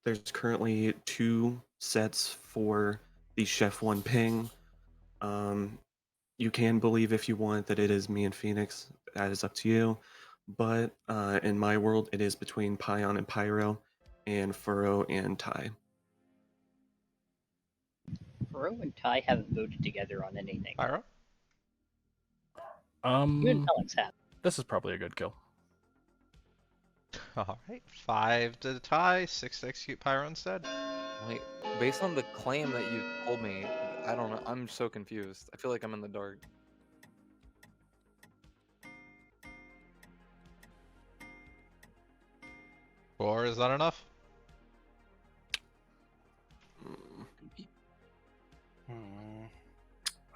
There's currently 2 sets for the Chef 1 ping. You can believe if you want that it is me and Phoenix. That is up to you. But in my world, it is between Pion and Pyro, and Furrow and Ty. Furrow and Ty haven't voted together on anything. Pyro? You and Alex have. This is probably a good kill. Alright, 5 to Ty, 6 to execute Pyro instead. Wait, based on the claim that you told me, I don't know. I'm so confused. I feel like I'm in the dark. Or is that enough?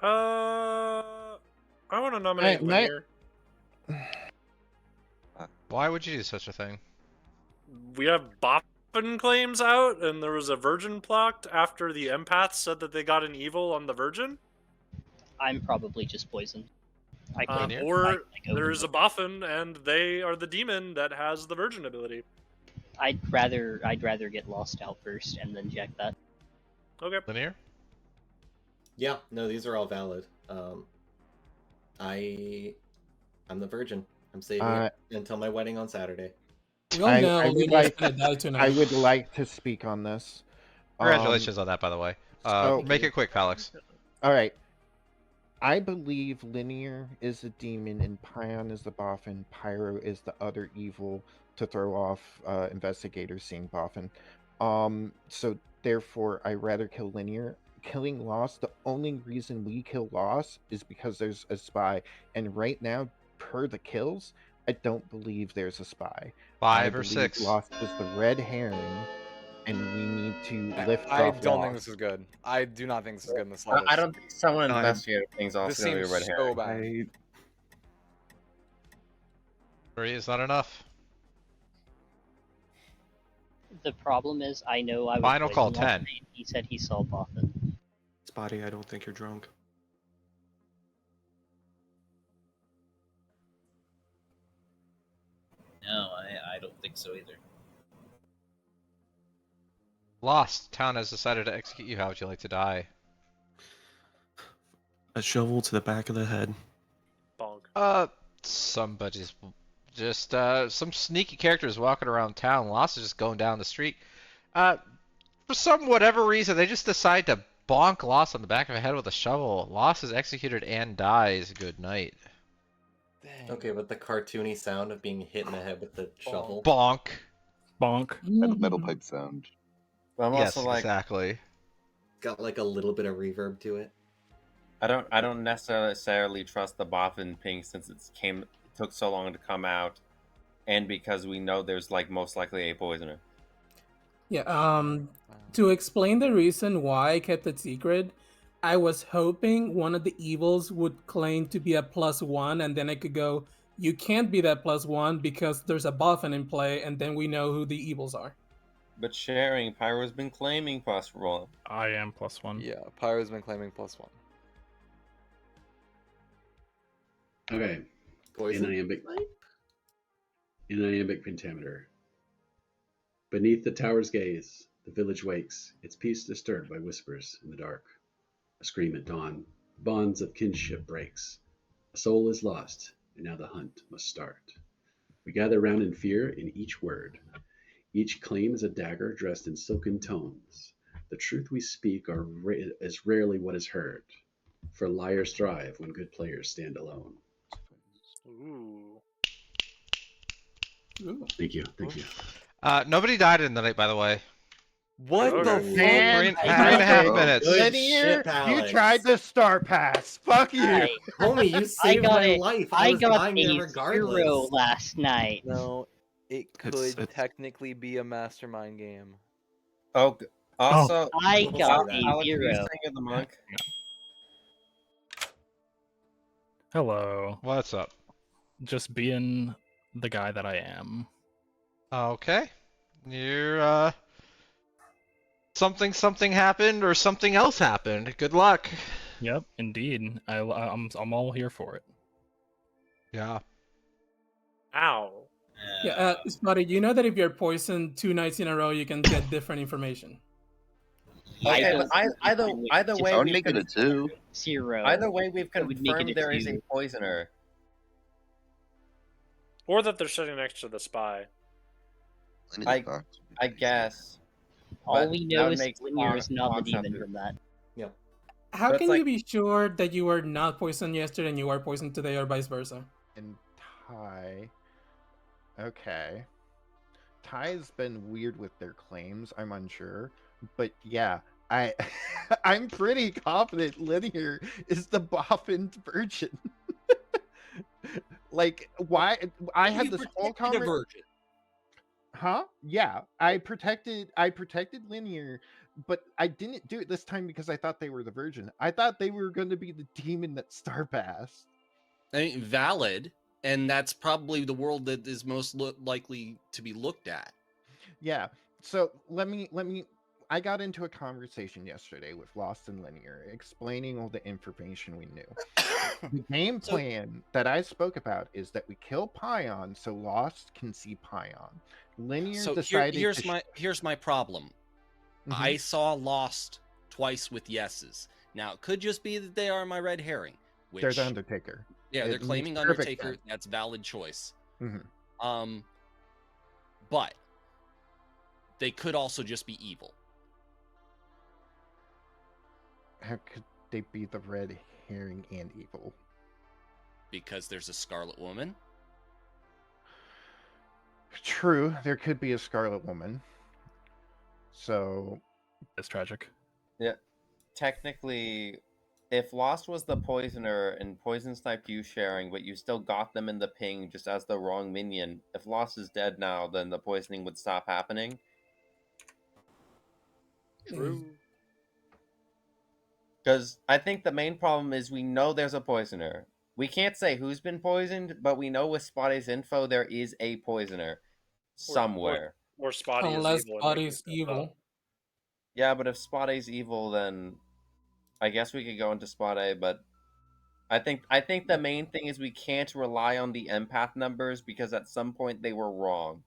I want to nominate Linear. Why would you do such a thing? We have Boffin claims out, and there was a Virgin blocked after the empaths said that they got an evil on the Virgin. I'm probably just poisoned. I claim or there's a Boffin, and they are the demon that has the Virgin ability. I'd rather get Lost out first and then check that. Okay. Linear? Yeah, no, these are all valid. I'm the Virgin. I'm saving it until my wedding on Saturday. I would like to speak on this. Congratulations on that, by the way. Make it quick, Alex. All right. I believe Linear is the demon and Pion is the Boffin. Pyro is the other evil to throw off investigators seeing Boffin. So therefore, I rather kill Linear. Killing Lost, the only reason we kill Lost is because there's a spy. And right now, per the kills, I don't believe there's a spy. 5 or 6. Lost was the red herring, and we need to lift I off don't Lost. think this is good. I do not think this is good in the I slightest. don't think someone investigator thing's also This going to be seems a red so herring. bad. 3 is not enough. The problem is, I know I was Final call, poisoned last 10. night. He said he saw Boffin. Spotty, I don't think you're drunk. No, I don't think so either. Lost. Town has decided to execute you. How would you like to die? A shovel to the back of the head. Bonk. Somebody's just some sneaky characters walking around town. Lost is just going down the street. For some whatever reason, they just decide to bonk Lost on the back of the head with a shovel. Lost is executed and dies. Good night. Okay, but the cartoony sound of being hit in the head with the shovel. Bonk. Bonk. Metal pipe sound. But I'm Yes, also like, exactly. Got like a little bit of reverb to it. I don't necessarily trust the Boffin ping since it took so long to come out, and because we know there's like most likely a poisoner. Yeah, to explain the reason why I kept it secret, I was hoping one of the evils would claim to be a +1, and then I could go, you can't be that +1 because there's a Boffin in play, and then we know who the evils are. But sharing, Pyro's been claiming +1. I am +1. Yeah, Pyro's been claiming +1. Okay. Poison? Inamibic pentameter. Beneath the tower's gaze, the village wakes, its peace disturbed by whispers in the dark. A scream at dawn, bonds of kinship breaks. A soul is lost, and now the hunt must start. We gather round in fear in each word. Each claim is a dagger dressed in silken tones. The truth we speak is rarely what is heard, for liars thrive when good players stand alone. Ooh. Thank you. Nobody died in the night, by the way. What the Man, three and a half minutes. Linear, you tried the star pass. Fuck you. Hey, Homie, you I saved got my it. life. I was got dying there a regardless. 0 last night. No, it could It's- technically be a mastermind game. Oh, also, I got a Alex, you're 0. saying you're the monk. Hello. What's up? Just being the guy that I am. Okay. You're, something happened or something else happened. Good luck. Yep, indeed. I'm all here for it. Yeah. Ow. Yeah, Spotty, you know that if you're poisoned 2 nights in a row, you can get different information. Okay, but either way, I would we've make it a 2. 0. Either way, we've I would make it confirmed a there is 2. a poisoner. Or that they're sitting next to the spy. I guess. All But we that know would is make Linear is not the Fox have demon to- from that. Yep. How But it's can you like- be sure that you were not poisoned yesterday and you are poisoned today, or vice versa? And Ty. Okay. Ty's been weird with their claims. I'm unsure. But yeah, I'm pretty confident Linear is the Boffin virgin. Like, why? I had this whole conversation. virgin. Huh? Yeah, I protected Linear, but I didn't do it this time because I thought they were the virgin. I thought they were going to be the demon that star passed. I mean, valid, and that's probably the world that is most likely to be looked at. Yeah. So let me. I got into a conversation yesterday with Lost and Linear, explaining all the information we knew. The game plan that I spoke about is that we kill Pion so Lost can see Pion. Linear So decided. here's my problem. Mhm. I saw Lost twice with yeses. Now it could just be that they are my red herring. Which, They're the Undertaker. Yeah, It they're makes claiming perfect Undertaker. sense. That's valid choice. Mhm. But they could also just be evil. How could they be the red herring and evil? Because there's a Scarlet Woman. True, there could be a Scarlet Woman. So it's tragic. Yeah. Technically, if Lost was the poisoner and poison sniped you sharing, but you still got them in the ping just as the wrong minion, if Lost is dead now, then the poisoning would stop happening. True. Because I think the main problem is we know there's a poisoner. We can't say who's been poisoned, but we know with Spotty's info there is a poisoner somewhere. Or Spotty Unless is evil. Spotty's evil. Yeah, but if Spotty's evil, then I guess we could go into Spotty. But I think the main thing is we can't rely on the empath numbers because at some point they were wrong.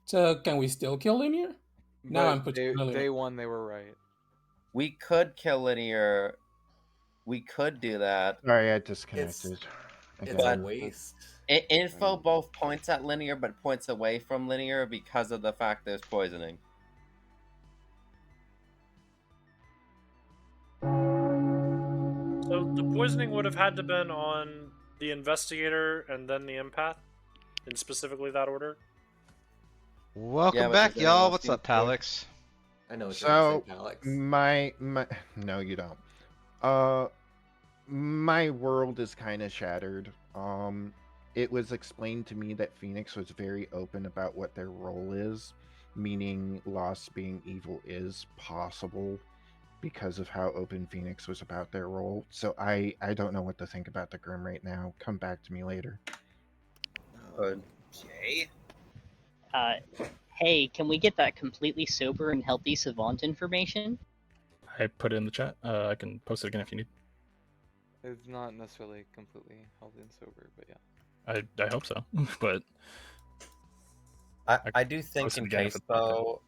So can we still kill Linear? Now I'm particularly. Day one, they were right. We could kill Linear. We could do that. Sorry, I disconnected. It's a waste. Info both points at Linear, but points away from Linear because of the fact there's poisoning. So the poisoning would have had to been on the investigator and then the empath, in specifically that order. Welcome back, y'all. What's up, Palix? I know what you're gonna So say, Palix. my no, you don't. My world is kind of shattered. It was explained to me that Phoenix was very open about what their role is, meaning Lost being evil is possible because of how open Phoenix was about their role. So I don't know what to think about the Grim right now. Come back to me later. Okay. Hey, can we get that completely sober and healthy savant information? I put it in the chat. I can post it again if you need. It's not necessarily completely healthy and sober, but yeah. I hope so, but I do think in case though,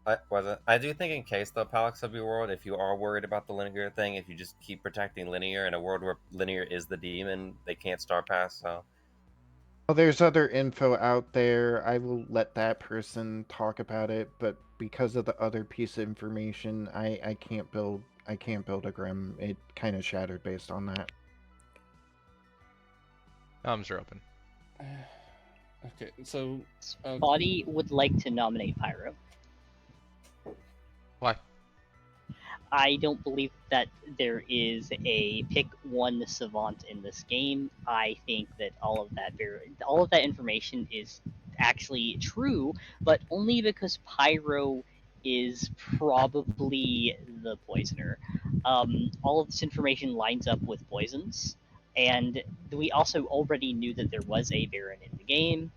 I do think in case though, Palix of your world, if you are worried about the linear thing, if you just keep protecting linear in a world where linear is the demon, they can't star pass. So Well, there's other info out there. I will let that person talk about it, but because of the other piece of information, I can't build a Grim. It kind of shattered based on that. Arms are open. Okay, so Spotty would like to nominate Pyro. Why? I don't believe that there is a pick one savant in this game. I think that all of that information is actually true, but only because Pyro is probably the poisoner. All of this information lines up with poisons, and we also already knew that there was a Baron in the game.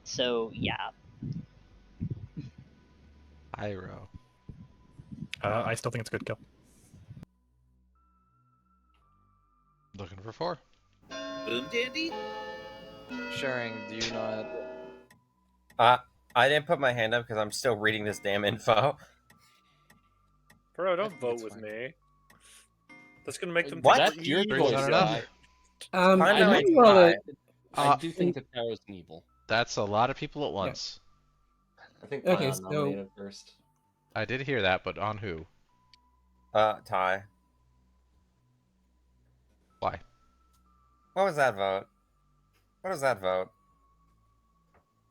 So yeah. Pyro. I still think it's a good kill. Looking for 4. Boom dandy? Sharing, do you not? I didn't put my hand up because I'm still reading this damn info. Bro, don't vote with me. That's gonna make them What? think That's we're your evil. choice, guy. I do think that Pyro's an evil. That's a lot of people at once. I think Okay, Pion nominated first. I did hear that, but on who? Ty. Why? What was that vote? What was that vote?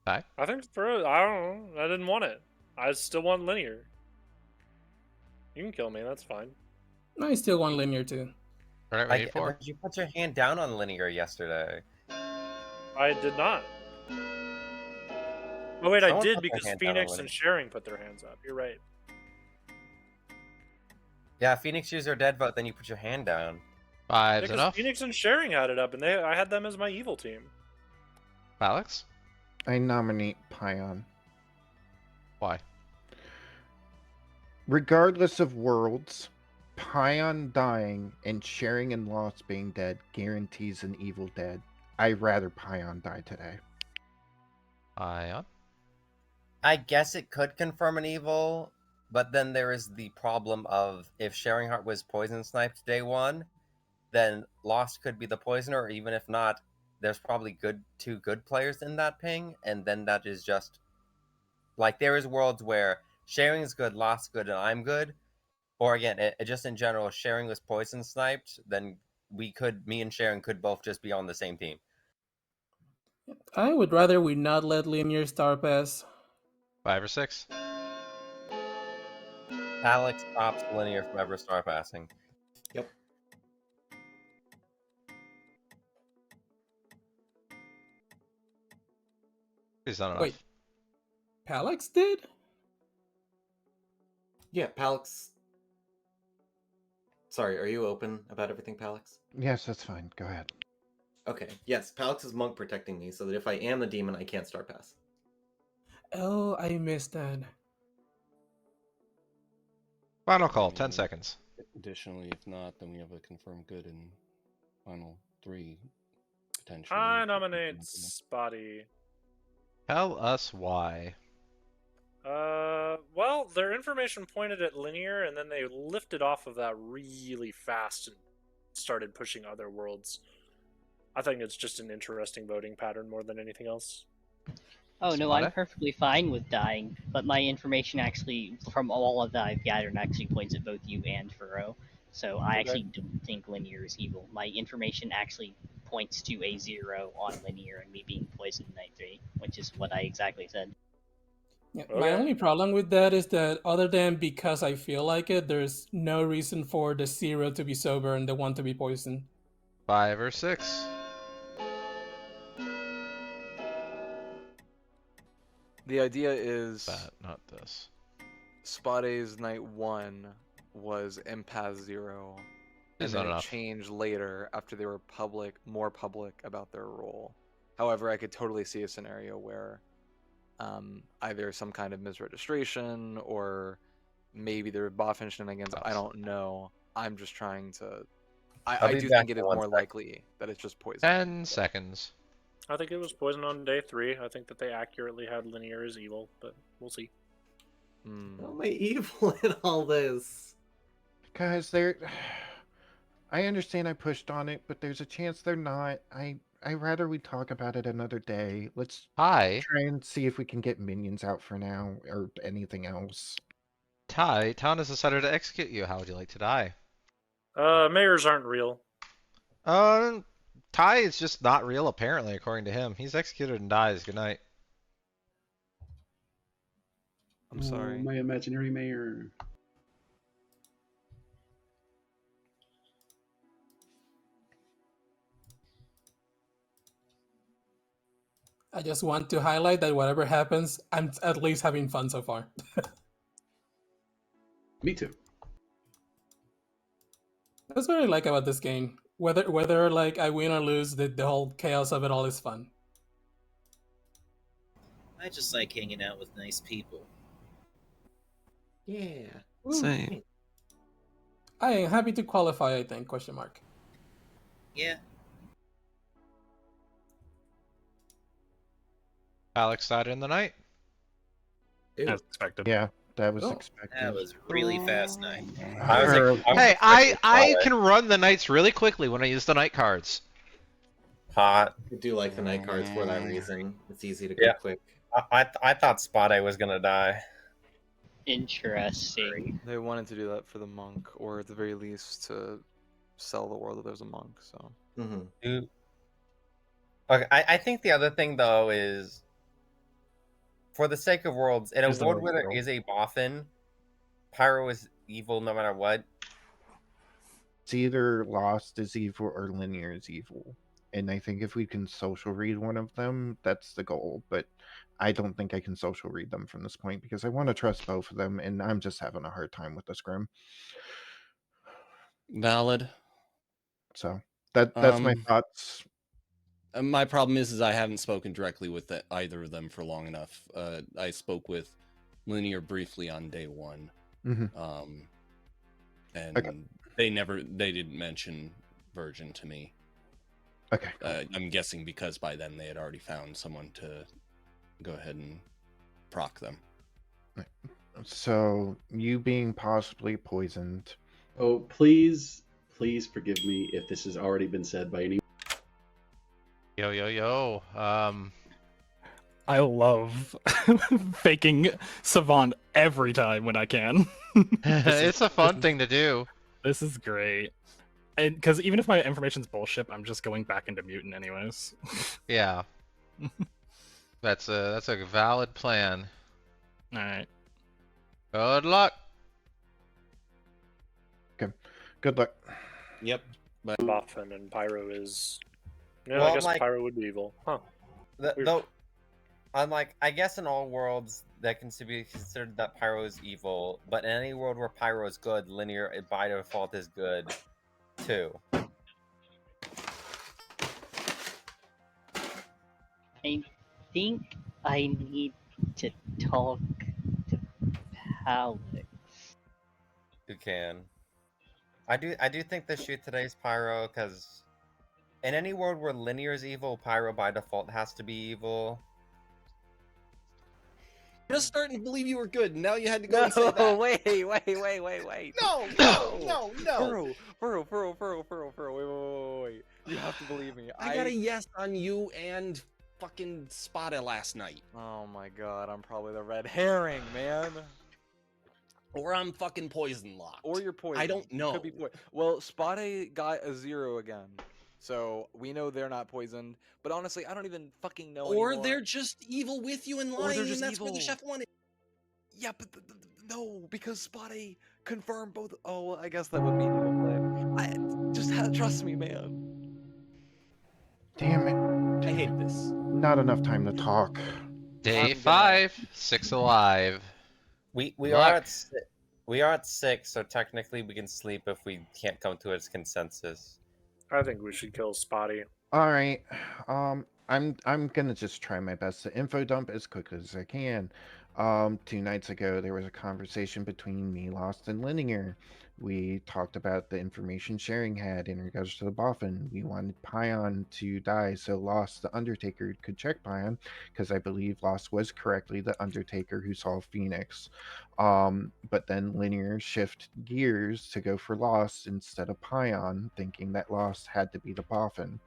I think for I don't know. I didn't want it. I still want linear. You can kill me. That's fine. I still want Linear too. All right, But you put your hand down on linear yesterday. I did not. Oh wait, I Someone did put their because hand down on Phoenix linear. and Sharing put their hands up. You're right. Yeah, Phoenix used their dead vote, then you put your hand down. 5's Because enough. Phoenix and Sharing had it up, and I had them as my evil team. Alex? I nominate Pion. Why? Regardless of worlds, Pion dying and Sharing and Lost being dead guarantees an evil dead. I'd rather Pion die today. Ion? I guess it could confirm an evil, but then there is the problem of if Sharing Heart was poison sniped day one, then Lost could be the poisoner, or even if not, there's probably two good players in that ping, and then that is just like there is worlds where Sharing is good, Lost good, and I'm good. Or again, it just in general, if Sharing was poison sniped, then me and Sharing could both just be on the same team. I would rather we not let Linear star pass. 5 or 6? Alex stops linear from ever star passing. Yep. He's not enough. Wait, Palix did? Yeah, Palix Sorry, are you open about everything, Palix? Yes, that's fine. Go ahead. Okay, yes, Palix is monk protecting me, so that if I am the demon, I can't start pass. Oh, I missed that. Final call, 10 seconds. Additionally, if not, then we have a confirmed good in final 3, potentially. I nominate Spotty. Tell us why. Well, their information pointed at linear, and then they lifted off of that really fast and started pushing other worlds. I think it's just an interesting voting pattern more than anything else. Oh no, I'm perfectly fine with dying, but my information actually, from all of that I've gathered, actually points at both you and Furrow. So I actually don't think linear is evil. My information actually points to a 0 on linear and me being poisoned in Night 3, which is what I exactly said. Yeah, my only problem with that is that other than because I feel like it, there's no reason for the 0 to be sober and the 1 to be poisoned. 5 or 6. The idea is that, not this. Spade's night 1 was empath 0, and Is then not it enough. changed later after they were more public about their role. However, I could totally see a scenario where either some kind of misregistration or maybe there were Boffin shenanigans. I don't know. I'm just trying to. I do think it is more likely that it's just poison. 10 seconds. I think it was poison on day 3. I think that they accurately had linear as evil, but we'll see. How am I evil in all this? Because I understand I pushed on it, but there's a chance they're not. I'd rather we talk about it another day. Let's try and see if we can get minions out for now or anything else. Ty, Town has decided to execute you. How would you like to die? Mayors aren't real. Ty is just not real, apparently, according to him. He's executed and dies. Good night. I'm sorry. My imaginary mayor. I just want to highlight that whatever happens, I'm at least having fun so far. Me too. That's what I like about this game. Whether like I win or lose, the whole chaos of it all is fun. I just like hanging out with nice people. Yeah. Same. I am happy to qualify, I think, question mark. Yeah. Alex died in the night. As expected. Yeah, that was expected. That was really fast night. Hey, I can run the nights really quickly when I use the night cards. Hot. I do like the night cards for that reason. It's easy to go quick. I thought Spotty was gonna die. Interesting. They wanted to do that for the monk, or at the very least to sell the world that there's a monk. So. Mm-hmm. Okay, I think the other thing though is, for the sake of worlds, in a Is the world where world there real? is a boffin, Pyro is evil no matter what. It's either Lost is evil or Linear is evil. And I think if we can social read one of them, that's the goal. But I don't think I can social read them from this point because I want to trust both of them, and I'm just having a hard time with the scrim. Valid. So that's my thoughts. My problem is I haven't spoken directly with either of them for long enough. I spoke with Linear briefly on day 1, and they didn't mention Virgin to me. Okay. I'm guessing because by then they had already found someone to go ahead and proc them. So you being possibly poisoned. Oh, please forgive me if this has already been said by anyone. Yo. I love faking Savant every time when I can. It's a fun thing to do. This is great. And because even if my information's bullshit, I'm just going back into mutant anyways. Yeah. That's a valid plan. All right. Good luck. Okay. Good luck. Yep. But Boffin and Pyro is. Yeah, Well, I guess like- Pyro would be evil. Huh. Weird. Unlike, I guess in all worlds that can be considered that Pyro is evil, but in any world where Pyro is good, Linear by default is good too. I think I need to talk to Alex. You can. I do think the shoot today is Pyro, because in any world where Linear is evil, Pyro by default has to be evil. Just starting to believe you were good, and now you had to go and say No, that. wait. No, no. Furrow, wait. You have to believe me. I got a yes on you and fucking Spada last night. Oh my god, I'm probably the red herring, man. Or I'm fucking poison locked. Or you're poisoned. I don't know. Could be well, Spade got a 0 again. So we know they're not poisoned. But honestly, I don't even fucking know Or anymore. they're just evil with you and Or lying, they're and just that's why the evil. chef wanted. Yeah, but no, because Spotty confirmed both. Oh, well, I guess that would be evil play. Just trust me, man. Damn it. I hate this. Not enough time to talk. Day 5, 6 alive. We Luck. are at 6, so technically we can sleep if we can't come to a consensus. I think we should kill Spotty. All right. I'm gonna just try my best to info dump as quickly as I can. 2 nights ago there was a conversation between me, Lost, and Linear. We talked about the information Sharing had in regards to the Boffin. We wanted Pion to die so Lost, the Undertaker, could check Pion, because I believe Lost was correctly the Undertaker who saw Phoenix. But then Linear shift gears to go for Lost instead of Pion, thinking that Lost had to be the Boffin.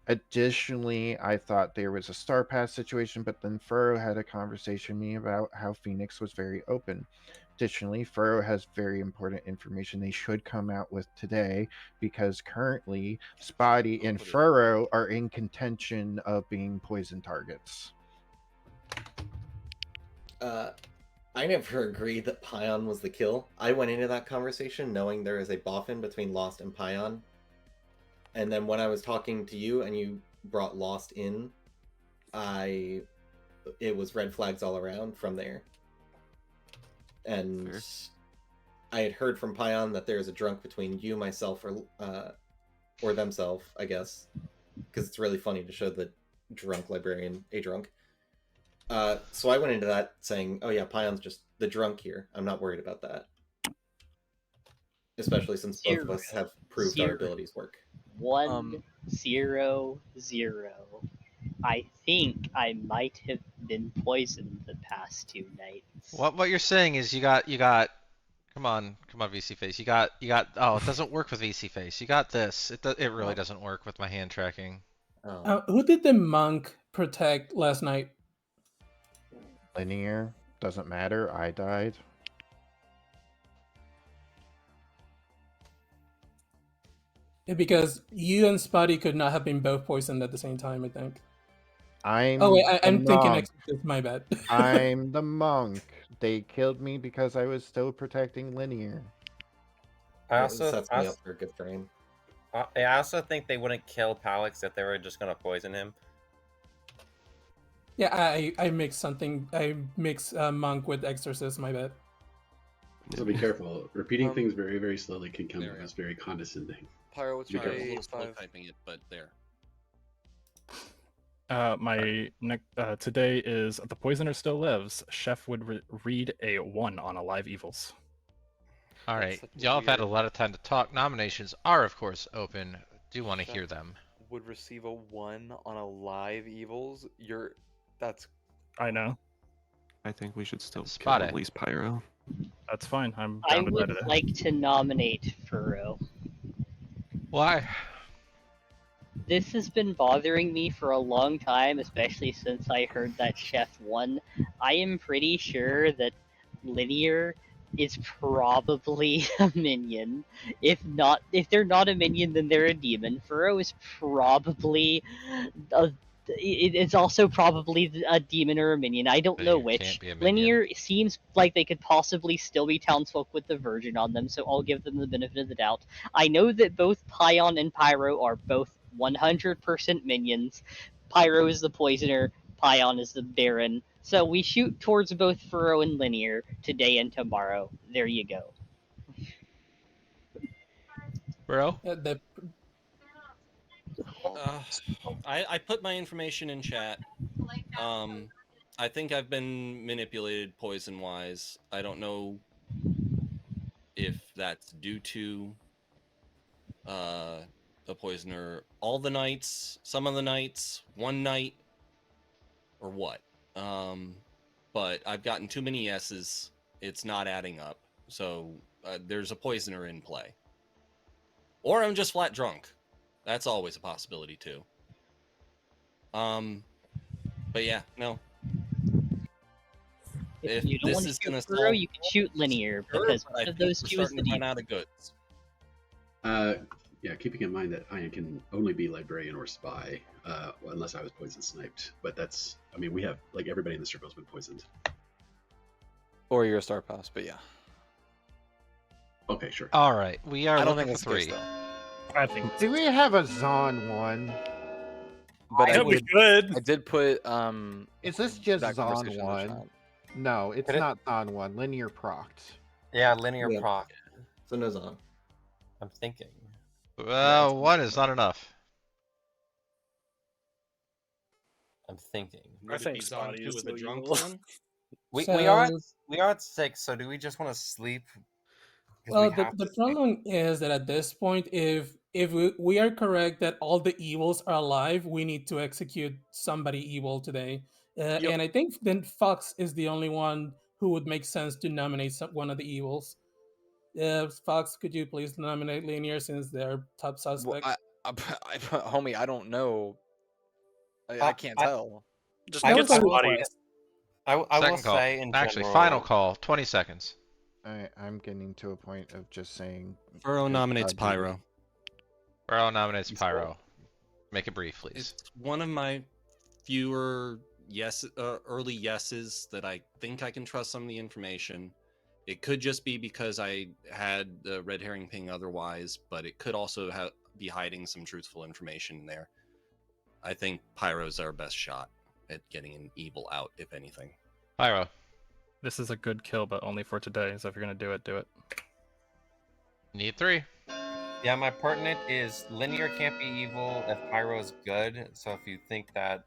Additionally, I thought there was a Star Pass situation, but then Furrow had a conversation with me about how Phoenix was very open. Additionally, Furrow has very important information they should come out with today, because currently Spotty and Furrow are in contention of being poison targets. I never agreed that Pion was the kill. I went into that conversation knowing there is a boffin between Lost and Pion. And then when I was talking to you and you brought Lost in, it was red flags all around from there. And Fair. I had heard from Pion that there's a drunk between you, myself, or themselves, I guess. Because it's really funny to show the drunk librarian a drunk. So I went into that saying, oh yeah, Pion's just the drunk here. I'm not worried about that. Especially since both of us have proved our abilities work. 1, 0, 0. I think I might have been poisoned the past 2 nights. What you're saying is you got come on VC face. You got oh, it doesn't work with VC face. You got this. It really doesn't work with my hand tracking. Who did the monk protect last night? Linear, doesn't matter. I died. Because you and Spotty could not have been both poisoned at the same time, I think. I'm I'm thinking monk. Exorcist, my bad. I'm the monk. They killed me because I was still protecting Linear. I also sets me up for a good frame. I also think they wouldn't kill Palix if they were just gonna poison him. Yeah, I mixed something. I mixed monk with exorcist, my bad. So be careful. Repeating things very, very slowly can come across very condescending. Pyro, what's Be your careful. A little slow typing it, but there. Today is the poisoner still lives. Chef would read a 1 on Alive Evils. All right, y'all have had a lot of time to talk. Nominations are, of course, open. Do want to hear them. Would receive a 1 on Alive Evils. That's. I know. I think we should still Spot kill it. at least Pyro. That's fine. I'm I down to would that. like to nominate Furrow. Why? This has been bothering me for a long time, especially since I heard that Chef won. I am pretty sure that Linear is probably a minion. If they're not a minion, then they're a demon. Furrow is probably it's also probably a demon or a minion. I don't know which. Linear seems like they could possibly still be townsfolk with the Virgin on them, so I'll give them the benefit of the doubt. I know that both Pion and Pyro are both 100% minions, Pyro is the poisoner, Pion is the Baron. So we shoot towards both Furrow and Linear today and tomorrow. There you go. Bro? I put my information in chat. I think I've been manipulated poison-wise. I don't know if that's due to the poisoner all the nights, some of the nights, one night, or what. But I've gotten too many yeses. It's not adding up. So there's a poisoner in play. Or I'm just flat drunk. That's always a possibility too. But yeah, no. If you don't want to shoot Furrow, you can shoot Linear, because one of those two is the run out of goods. Yeah, keeping in mind that I can only be librarian or spy, unless I was poison sniped. But that's, I mean, we have, like, everybody in the circle has been poisoned. Or you're a star pass, but yeah. Okay, sure. All right, we are I don't looking think for that's the three. case, I think. Do we have a Zon one? But Yeah, we could. I did put Is this just that Zon conversation in the one? chat. No, it's Could it- not Zon one. Linear proct. Yeah, linear Yeah. proc. So no Zon. I'm thinking. Well, one is not enough. I'm thinking. I think Spotty is the drunk evil. one. We So- we are at 6. So do we just want to sleep? 'Cause Well, we have the to sleep. problem is that at this point, if we are correct that all the evils are alive, we need to execute somebody evil today. And I think then Fox is the only one who would make sense to nominate one of the evils. Fox, could you please nominate Linear since they're top suspect? Homie, I don't know. I can't tell. Just That get was a Spotty. request. I will Second call. say in Actually, general, final call. 20 seconds. I'm getting to a point of just saying. Furrow good nominates God, dude. Pyro. Burrow nominates Pyro. Make it brief, please. It's one of my fewer early yeses that I think I can trust some of the information. It could just be because I had the red herring ping otherwise, but it could also be hiding some truthful information in there. I think Pyro's our best shot at getting an evil out, if anything. Pyro. This is a good kill, but only for today. So if you're gonna do it, do it. Need 3. Yeah, my pertinent is linear can't be evil if Pyro's good. So if you think that,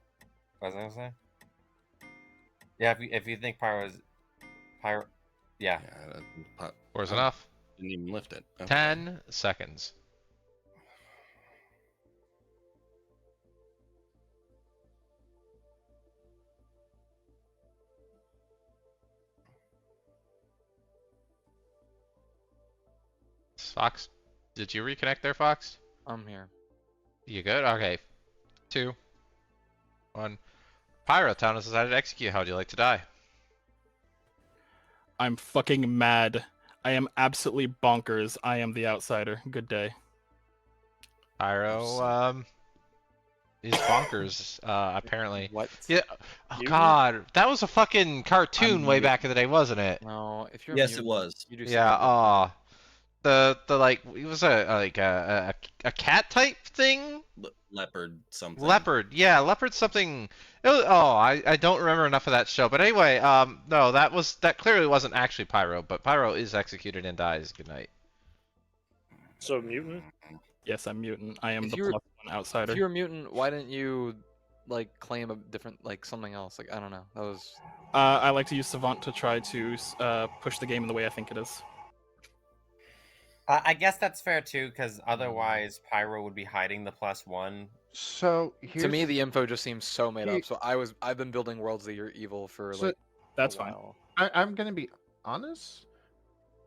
what was I gonna say? Yeah, if you think Pyro, yeah. Where's enough? Didn't even lift it. Okay. 10 seconds. Fox, did you reconnect there, Fox? I'm here. You good? Okay. 2, 1. Pyrotown has decided to execute. How would you like to die? I'm fucking mad. I am absolutely bonkers. I am the outsider. Good day. Pyro, is bonkers, apparently. What? Yeah. Oh, God, that was a fucking cartoon way muted. back in the day, wasn't it? No, if you're Yes, muted, it was. You do Yeah. something. The like it was a cat type thing. Leopard something. Leopard, yeah, leopard something. It was, I don't remember enough of that show. But anyway, no, that clearly wasn't actually Pyro, but Pyro is executed and dies. Good night. So mutant. Yes, I'm mutant. I am If the you're- plus one outsider. If you're a mutant, why didn't you like claim a different like something else? Like I don't know. That was I like to use Savant to try to push the game in the way I think it is. I guess that's fair too, because otherwise Pyro would be hiding the +1. So to me here's- the info just seems so made Here- up. So I've been building worlds that you're evil for So- like That's a fine. while. I'm gonna be honest.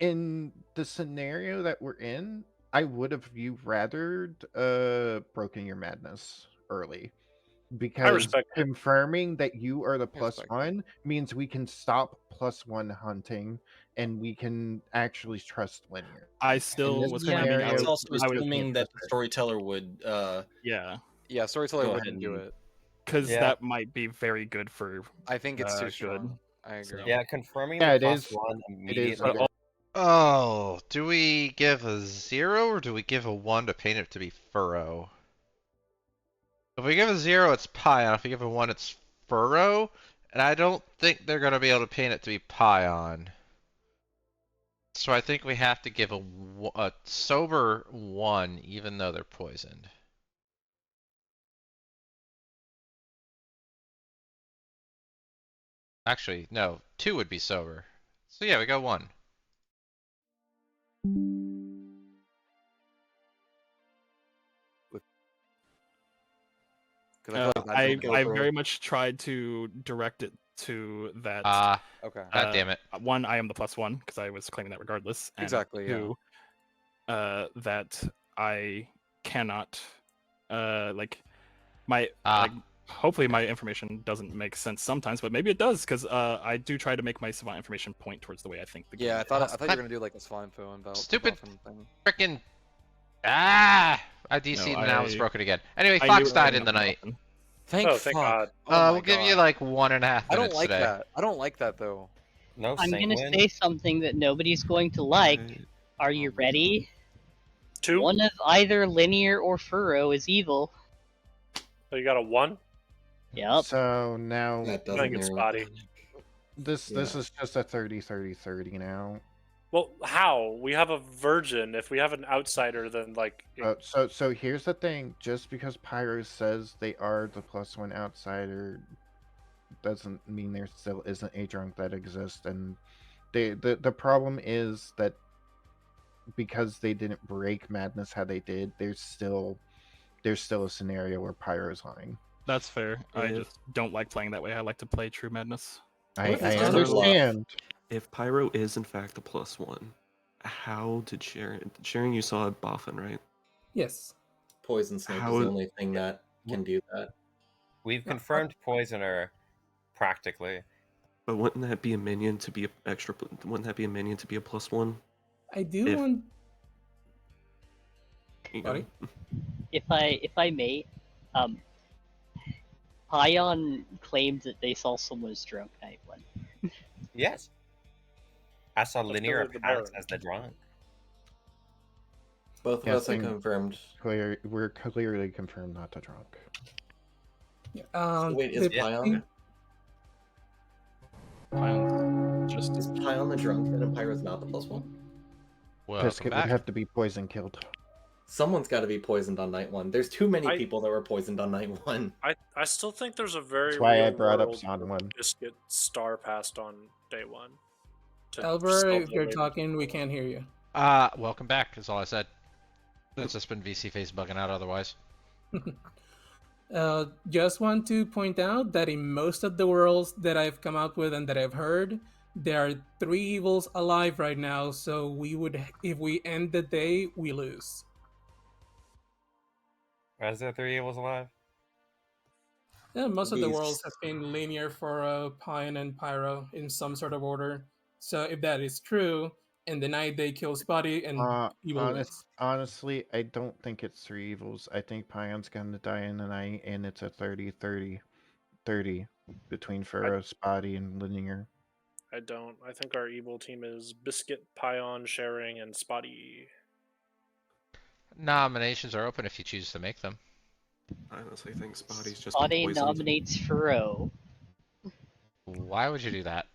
In the scenario that we're in, I would have you rathered broken your madness early. Because respect it. confirming that you are the plus respect one means we can stop +1 hunting and we can actually trust linear. I still this was scenario, claiming I It's was, also I would, assuming that the storyteller would yeah, Yeah, Storyteller Go wouldn't ahead do and- it. because Yeah. that might be very good for. I think it's too good. strong. I agree. Yeah, confirming Yeah, the it is. +1 It is. immediately. But Oh, do we give a 0 or do we give a 1 to paint it to be Furrow? If we give a 0, it's Pion. If we give a 1, it's Furrow. And I don't think they're going to be able to paint it to be Pion. So I think we have to give a sober 1, even though they're poisoned. Actually, no. 2 would be sober. So yeah, we got 1. I very much tried to direct it to that. Okay. God damn it. One, I am the +1 because I was claiming that regardless. And Exactly, yeah. two, that I cannot, like, hopefully my information doesn't make sense sometimes, but maybe it does because I do try to make my savant information point towards the way I think the game. Yeah, I thought you were gonna do like a Swan info about Stupid thing. frickin' I DC'd and now it's broken again. Anyway, Fox died in the night. Thank God. We'll give you like 1.5 minutes I don't like today. that. I don't like that though. No, I'm gonna say something that nobody's going to like. Are you ready? 2? One of either Linear or Furrow is evil. So you got a 1? Yep. So now I think it's Spotty. This is just a 30-30-30 now. Well, how? We have a virgin. If we have an outsider, then like. So here's the thing. Just because Pyro says they are the +1 outsider, doesn't mean there still isn't a drunk that exists. And the problem is that because they didn't break Madness how they did, there's still a scenario where Pyro's lying. That's fair. I just don't like playing that way. I like to play True Madness. I understand. If Pyro is in fact the +1, how did Sharon, you saw Boffin, right? Yes. Poison Snake is the only thing that can do that. We've confirmed Poisoner, practically. But wouldn't that be a minion to be a extra? Wouldn't that be a minion to be a +1? I do want. Sorry. If I may, Pion claimed that they saw someone's drunk night one. Yes. I saw That's Linear really the Pants Baron. as the drunk. Both of us are confirmed. We're clearly confirmed not to drunk. So wait, is Pion? Is Pion the drunk, and Pyro's not the +1? Biscuit would have to be poison killed. Someone's got to be poisoned on night 1. There's too many people that were poisoned on night 1. I still think there's a very That's why I real brought up world Son 1. Biscuit star passed on day 1. Elber, if you're talking, we can't hear you. Welcome back, is all I said. It's just been VC face bugging out otherwise. Just want to point out that in most of the worlds that I've come up with and that I've heard, there are 3 evils alive right now, so we would, if we end the day, we lose. Is there 3 evils alive? Yeah, most of the worlds have been linear for Pion and Pyro in some sort of order. So if that is true, in the night they kill Spotty and evil wins. Honestly, I don't think it's 3 evils. I think Pion's gonna die in the night, and it's a 30-30 between Furrow, Spotty, and Linear. I don't. I think our evil team is Biscuit, Pion, Sharing, and Spotty. Nominations are open if you choose to make them. I honestly think Spotty's just Spotty been poisoned. nominates Furrow. Why would you do that?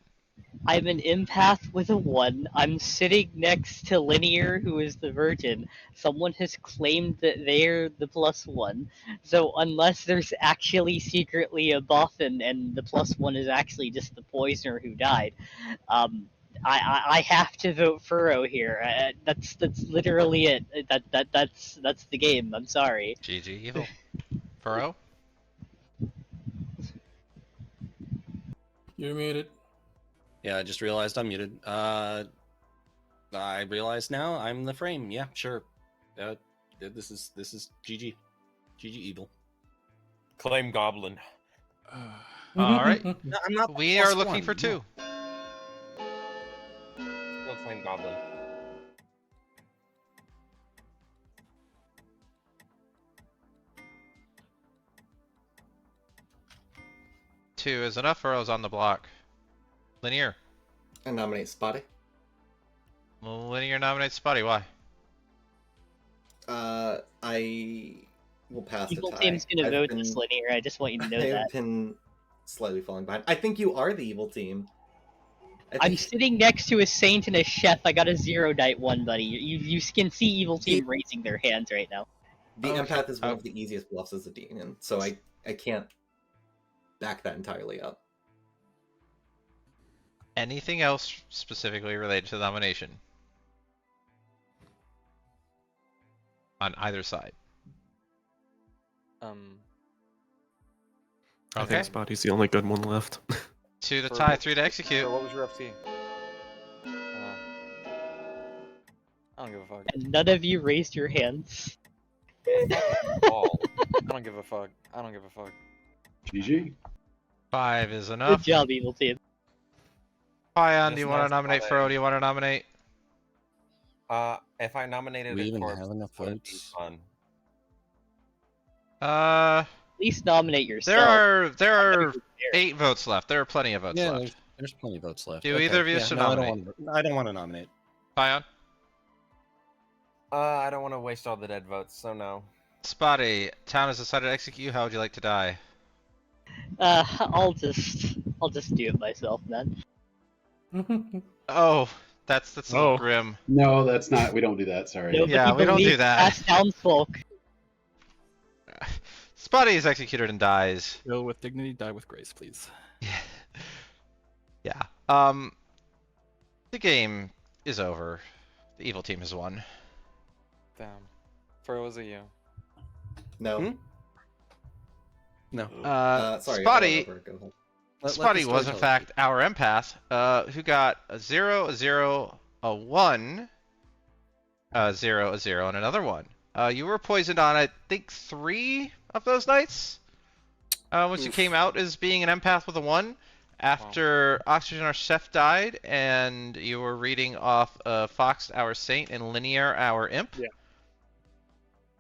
I'm an empath with a 1. I'm sitting next to Linear, who is the virgin. Someone has claimed that they're the +1. So unless there's actually secretly a Boffin and the +1 is actually just the poisoner who died, I have to vote Furrow here. That's literally it. That's the game. I'm sorry. GG evil. Furrow? You're muted. Yeah, I just realized I'm muted. I realize now I'm the frame. Yeah, sure. This is GG. GG evil. Claim Goblin. All right. No, I'm not. We are looking for 2. Still Claim Goblin. Two is enough. Furrow's on the block. Linear. I nominate Spotty. Linear nominates Spotty. Why? I we'll pass the Evil tie. team's gonna I've vote been- this linear. I just want you to know I've that. been slightly falling behind. I think you are the evil team. I'm sitting next to a saint and a chef. I got a 0 night one, buddy. You can see evil team raising their hands right now. The empath is one of the easiest bluffs as a demon, so I can't back that entirely up. Anything else specifically related to the nomination? On either side. I Okay. think Spotty's the only good one left. 2 to tie, 3 to execute. What was your FT? I don't give a fuck. And none of you raised your hands. I don't give a fuck. I don't give a fuck. GG. 5 is enough. Good job, evil team. Pion, do you Just want to nice nominate play. Fro? Do you want to nominate? If I nominated We it even for have enough it would be votes? fun. At least nominate yourself. There are 8 votes left. There are plenty of votes Yeah, left. there's plenty of votes left. Do either of you should nominate? I don't want to nominate. Pion? I don't want to waste all the dead votes, so no. Spotty, town has decided to execute. How would you like to die? I'll just do it myself, man. Oh, that's a little grim. No, that's not. We don't do that. Sorry. Nobody Yeah, we don't do believes that. past townsfolk. Spotty is executed and dies. Go with dignity, die with grace, please. Yeah. The game is over. The evil team has won. Damn. Fro, was it you? No. No. Sorry. Spotty. Go ahead. Spotty was in fact our empath, who got a 0, a 0, a 1, a 0, a 0, and another 1. You were poisoned on, I think, 3 of those nights. Once you came out as being an empath with a 1, after Oxygen our Chef died, and you were reading off Fox our Saint and Linear our Imp. Yeah.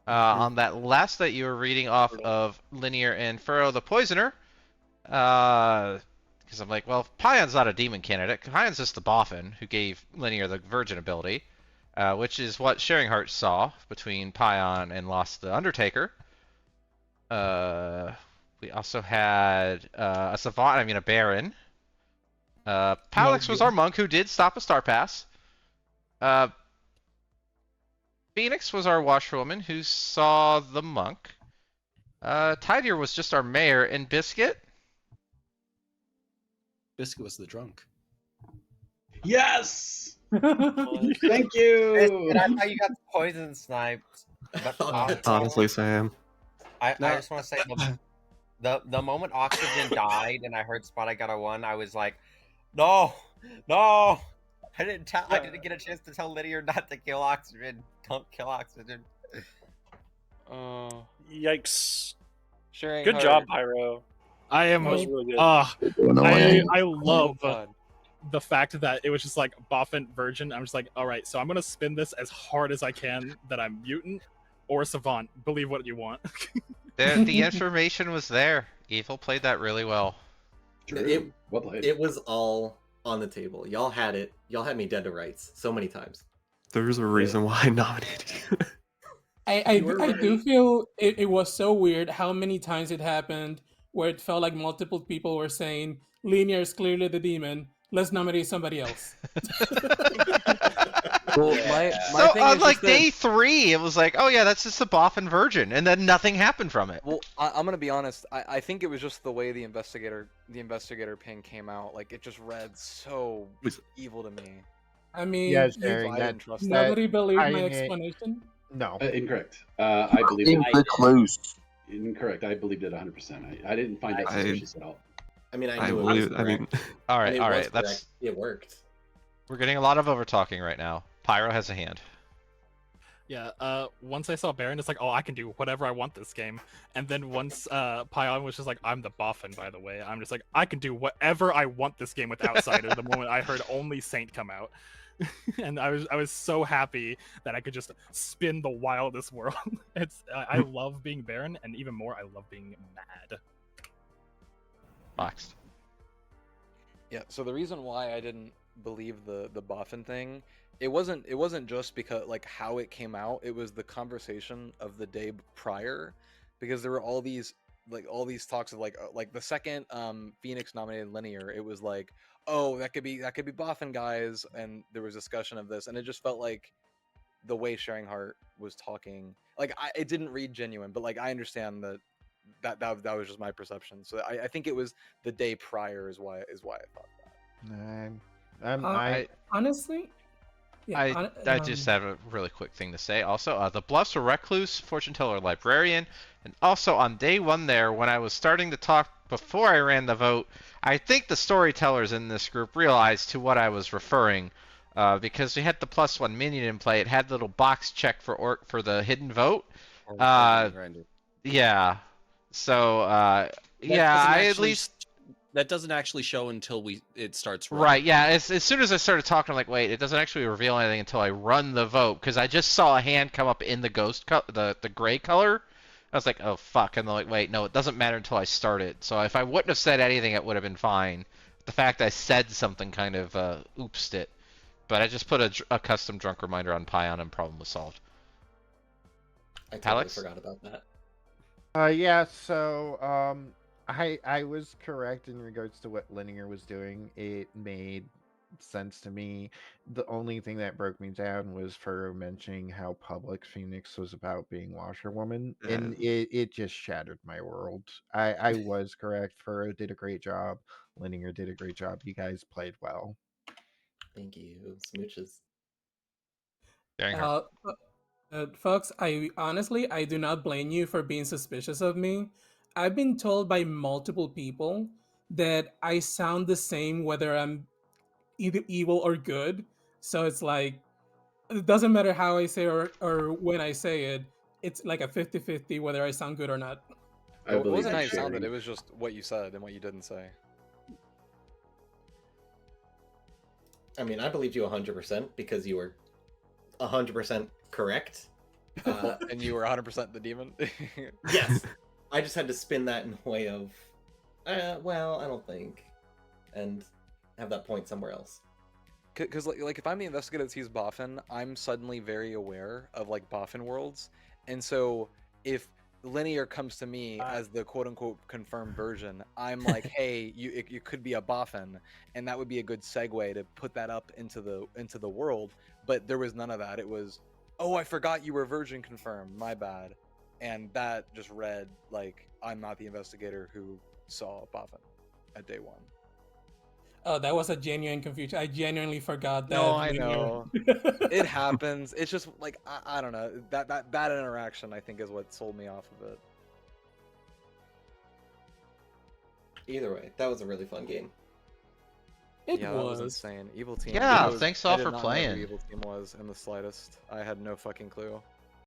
On that last night, you were reading off of Linear and Furrow the Poisoner. Because I'm like, well, Pion's not a demon candidate. Pion's just the Boffin who gave Linear the Virgin ability, which is what Sharing Heart saw between Pion and Lost the Undertaker. We also had a Savant, a Baron. Palix was our monk who did stop a Star Pass. Phoenix was our washerwoman who saw the monk. Tidier was just our mayor, and Biscuit. Biscuit was the drunk. Yes. Thank you. And I thought you got poison sniped. But Honestly, Sam. I just want to say the moment Oxygen died and I heard Spot I got a 1, I was like, no. I didn't get a chance to tell Linear not to kill Oxygen. Don't kill Oxygen. Yikes. Sharing Good Heart. job, Pyro. I am. That was really good. I love God. the fact that it was just like Boffin Virgin. I'm just like, all right, so I'm gonna spin this as hard as I can that I'm mutant or savant. Believe what you want. The information was there. Evil played that really well. Well played. It was all on the table. Y'all had it. Y'all had me dead to rights so many times. There's a reason why I nominated you. I do feel it was so weird how many times it happened where it felt like multiple people were saying, Linear is clearly the demon, let's nominate somebody else. Well, my So thing on is like just that- day 3, it was like, oh yeah, that's just the Boffin Virgin, and then nothing happened from it. Well, I'm gonna be honest. I think it was just the way the investigator ping came out. Like it just read so evil to me. I mean, Yeah, you- Sharing, I didn't trust that. nobody believed my I- explanation. No. Incorrect. I believe it. Close. Incorrect. I believed it 100%. I didn't find it suspicious at all. I mean, I I knew it believe- was I mean- correct. All And right, it all was right. That's correct. It worked. we're getting a lot of over talking right now. Pyro has a hand. Yeah, once I saw Baron, it's like, oh, I can do whatever I want this game. And then once Pion was just like, I'm the Boffin, by the way. I'm just like, I can do whatever I want this game with Outsider the moment I heard only Saint come out. And I was so happy that I could just spin the wildest world. I love being Baron, and even more, I love being mad. Boxed. Yeah. So the reason why I didn't believe the Boffin thing, it wasn't just because like how it came out. It was the conversation of the day prior because there were all these talks of like the second Phoenix nominated Linear, it was like, oh, that could be Boffin guys, and there was discussion of this, and it just felt like the way Sharing Heart was talking, like it didn't read genuine, but like I understand that was just my perception. So I think it was the day prior is why I thought that. Honestly, yeah, I just have a really quick thing to say. Also, the Bluffs were Recluse, Fortune Teller, Librarian, and also on day one there, when I was starting to talk before I ran the vote, I think the Storytellers in this group realized to what I was referring, because we had the +1 minion in play. It had the little box check for the hidden vote. Yeah. So, I at least. That doesn't actually show until it starts running. Right, yeah. As soon as I started talking, I'm like, wait, it doesn't actually reveal anything until I run the vote, because I just saw a hand come up in the the gray color. I was like, oh fuck, and they're like, wait, no, it doesn't matter until I start it. So if I wouldn't have said anything, it would have been fine. The fact I said something kind of oopsed it. But I just put a custom drunk reminder on Pion and problem was solved. I totally Alex? forgot about that. Yeah, so I was correct in regards to what Linear was doing. It made sense to me. The only thing that broke me down was Furrow mentioning how public Phoenix was about being Washerwoman, and it just shattered my world. I was correct. Furrow did a great job. Linear did a great job. You guys played well. Thank you. Smooches. Folks, I do not blame you for being suspicious of me. I've been told by multiple people that I sound the same whether I'm either evil or good. So it's like, it doesn't matter how I say or when I say it, it's like a 50-50 whether I sound good or not. It wasn't how you sounded, it was just what you said and what you didn't say. I mean, I believed you 100% because you were 100% correct. And you were 100% the demon? Yes. I just had to spin that in a way of, well, I don't think. And have that point somewhere else. Because like if I'm the investigator that sees Boffin, I'm suddenly very aware of like Boffin worlds. And so if Linear comes to me as the quote-unquote confirmed version, I'm like, hey, you could be a Boffin, and that would be a good segue to put that up into the world. But there was none of that. It was, oh, I forgot you were virgin confirmed, my bad. And that just read like I'm not the investigator who saw Boffin at day one. Oh, that was a genuine confusion. I genuinely forgot that. No, I know. It happens. It's just like I don't know. That interaction I think is what sold me off of it. Either way, that was a really fun game. It That was insane. Evil Team. Yeah, thanks all for playing. I did not know who Evil Team was in the slightest. I had no fucking clue.